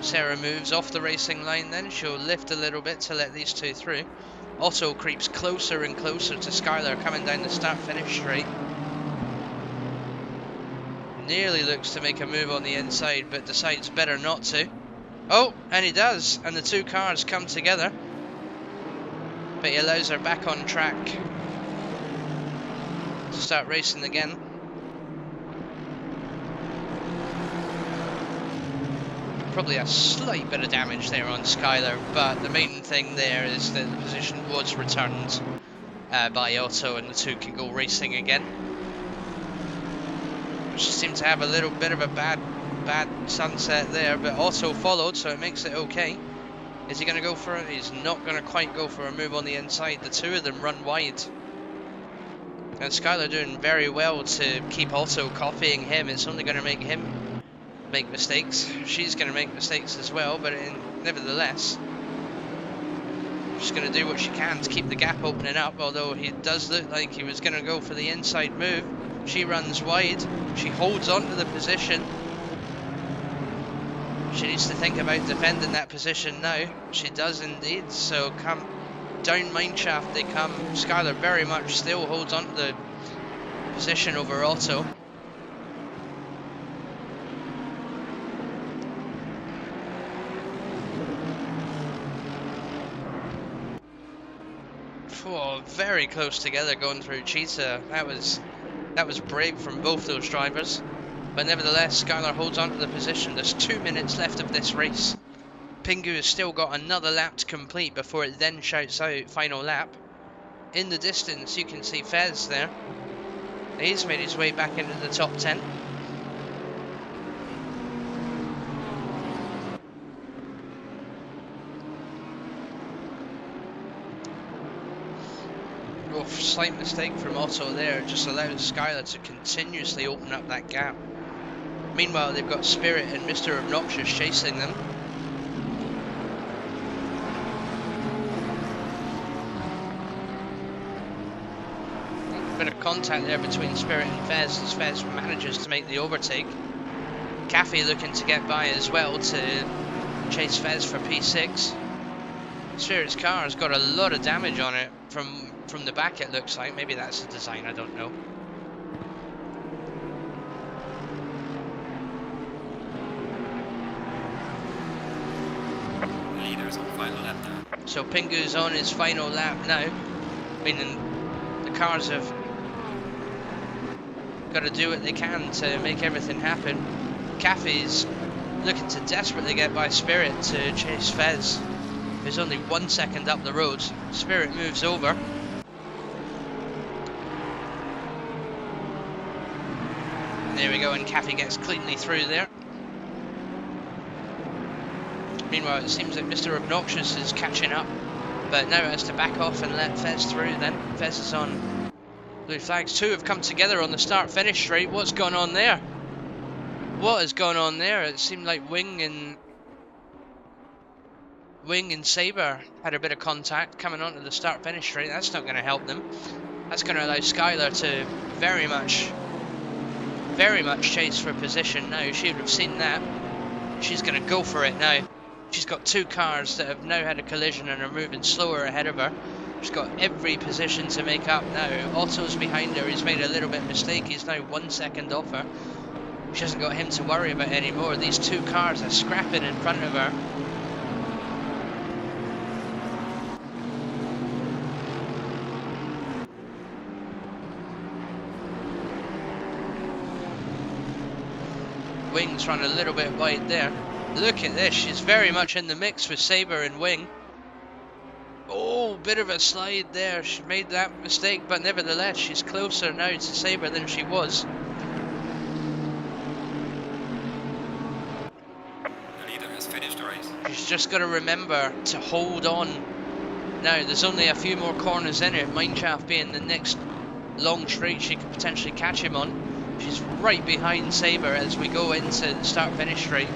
Sarah moves off the racing line then. She'll lift a little bit to let these two through. Otto creeps closer and closer to Skylar coming down the start-finish straight. Nearly looks to make a move on the inside, but decides better not to. Oh, and he does, and the two cars come together. But he allows her back on track to start racing again. Probably a slight bit of damage there on Skylar, but the main thing there is that the position was returned by Otto, and the two can go racing again. She seemed to have a little bit of a bad sunset there, but Otto followed, so it makes it okay. Is he going to go for it? He's not going to quite go for a move on the inside. The two of them run wide. And Skylar doing very well to keep Otto copying him. It's only going to make him make mistakes. She's going to make mistakes as well, but nevertheless, she's going to do what she can to keep the gap opening up, although he does look like he was going to go for the inside move. She runs wide. She holds on to the position. She needs to think about defending that position now. She does indeed. So come down mineshaft they come. Skylar very much still holds on to the position over Otto. Oh, very close together going through Cheetah. That was brave from both those drivers. But nevertheless, Skylar holds on to the position. There's 2 minutes left of this race. Pingu has still got another lap to complete before it then shouts out final lap. In the distance, you can see Fez there. He's made his way back into the top 10. Oh, slight mistake from Otto there. Just allows Skylar to continuously open up that gap. Meanwhile, they've got Spirit and Mr. Obnoxious chasing them. A bit of contact there between Spirit and Fez as Fez manages to make the overtake. Caffey looking to get by as well to chase Fez for P6. Spirit's car has got a lot of damage on it from the back, it looks like. Maybe that's the design, I don't know. Leaders on final lap now. So Pingu's on his final lap now, meaning the cars have got to do what they can to make everything happen. Caffey's looking to desperately get by Spirit to chase Fez, who's only 1 second up the road. Spirit moves over. And there we go, and Caffey gets cleanly through there. Meanwhile, it seems like Mr. Obnoxious is catching up, but now has to back off and let Fez through then. Fez is on blue flags. Two have come together on the start-finish straight. What's going on there? What has gone on there? It seemed like Wing and Saber had a bit of contact coming onto the start-finish straight. That's not going to help them. That's going to allow Skylar to very much chase for position now. She would have seen that. She's going to go for it now. She's got two cars that have now had a collision and are moving slower ahead of her. She's got every position to make up now. Otto's behind her. He's made a little bit of mistake. He's now 1 second off her. She hasn't got him to worry about anymore. These two cars are scrapping in front of her. Wing's run a little bit wide there. Look at this, she's very much in the mix with Saber and Wing. Oh, bit of a slide there. She made that mistake, but nevertheless, she's closer now to Saber than she was. The leader has finished the race. She's just got to remember to hold on. Now, there's only a few more corners in it. Mineshaft being the next long straight she could potentially catch him on. She's right behind Saber as we go into the start-finish straight,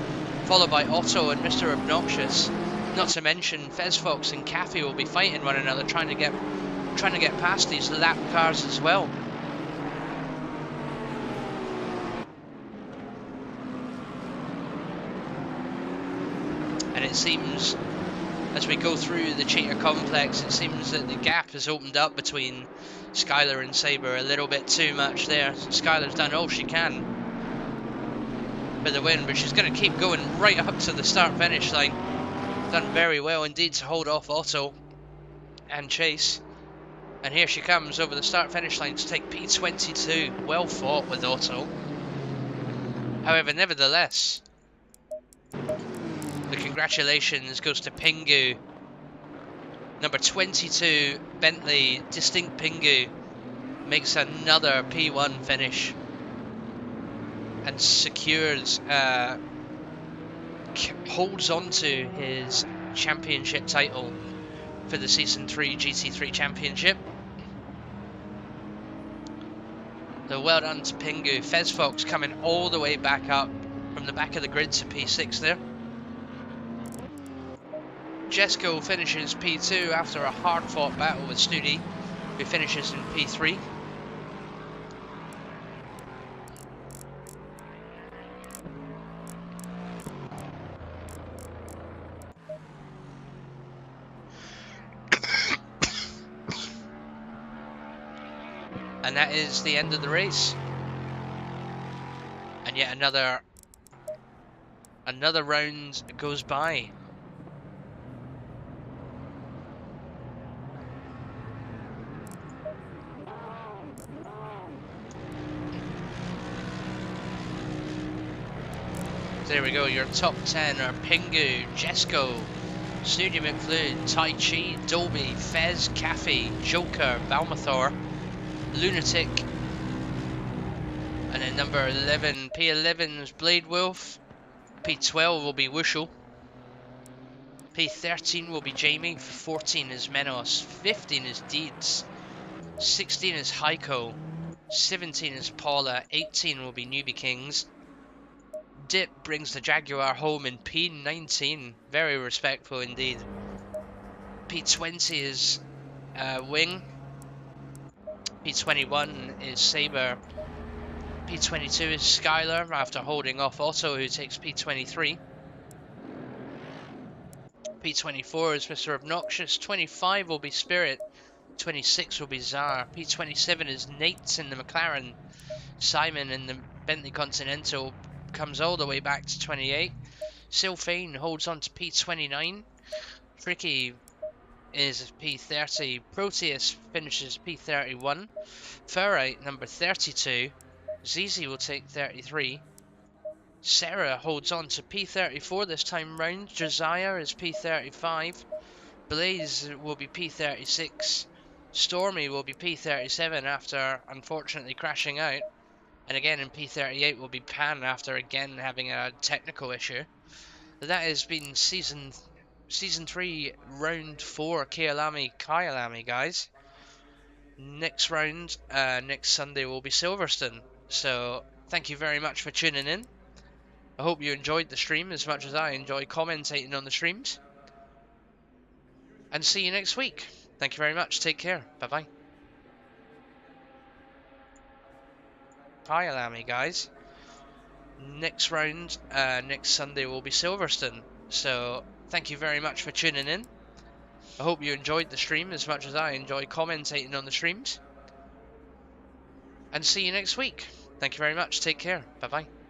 followed by Otto and Mr. Obnoxious. Not to mention Fez Fox and Caffey will be fighting one another, trying to get past these lap cars as well. and it seems as we go through the Cheetah complex, it seems that the gap has opened up between Skylar and Sabre a little bit too much there. Skylar's done all she can for the win, but she's going to keep going right up to the start-finish line. Done very well indeed to hold off Otto and Chase. And here she comes over the start-finish line to take P22. Well fought with Otto. However, nevertheless, the congratulations goes to Pingu. Number 22, Bentley, Distinct Pingu, makes another P1 finish and secures, holds on to his championship title for the Season 3 GT3 Championship. So well done to Pingu. Fez Fox coming all the way back up from the back of the grid to P6 there. Jesco finishes P2 after a hard-fought battle with Studi, who finishes in P3. And that is the end of the race. And yet another round goes by. There we go, your top 10 are Pingu, Jesco, Snooty McFlute, Tai Chi, Dolby, Fez, Caffey, Joker, Balmathor, Lunatic, and then number 11, P11 is Blade Wolf, P12 will be Wushel, P13 will be Jamie, 14 is Menos, 15 is Deeds, 16 is Heiko, 17 is Paula, 18 will be Newbie Kings. Dip brings the Jaguar home in P19, very respectful indeed. P20 is Wing, P21 is Sabre, P22 is Skylar after holding off Otto, who takes P23. P24 is Mr. Obnoxious, 25 will be Spirit, 26 will be Czar, P27 is Nate in the McLaren, Simon in the Bentley Continental comes all the way back to 28. Sylphane holds on to P29. Fricky is P30. Proteus finishes P31. Ferrite number 32. Zizi will take 33. Sarah holds on to P34 this time round. Josiah is P35. Blaze will be P36. Stormy will be P37 after unfortunately crashing out. And again in P38 will be Pan after again having a technical issue. That has been season 3 round 4 Kyalami guys. Next round next Sunday will be Silverstone. So thank you very much for tuning in. I hope you enjoyed the stream as much as I enjoy commentating on the streams. And see you next week. Thank you very much. Take care. Bye bye. Kyalami guys. Next round next Sunday will be Silverstone. So thank you very much for tuning in. I hope you enjoyed the stream as much as I enjoy commentating on the streams. And see you next week. Thank you very much. Take care. Bye bye.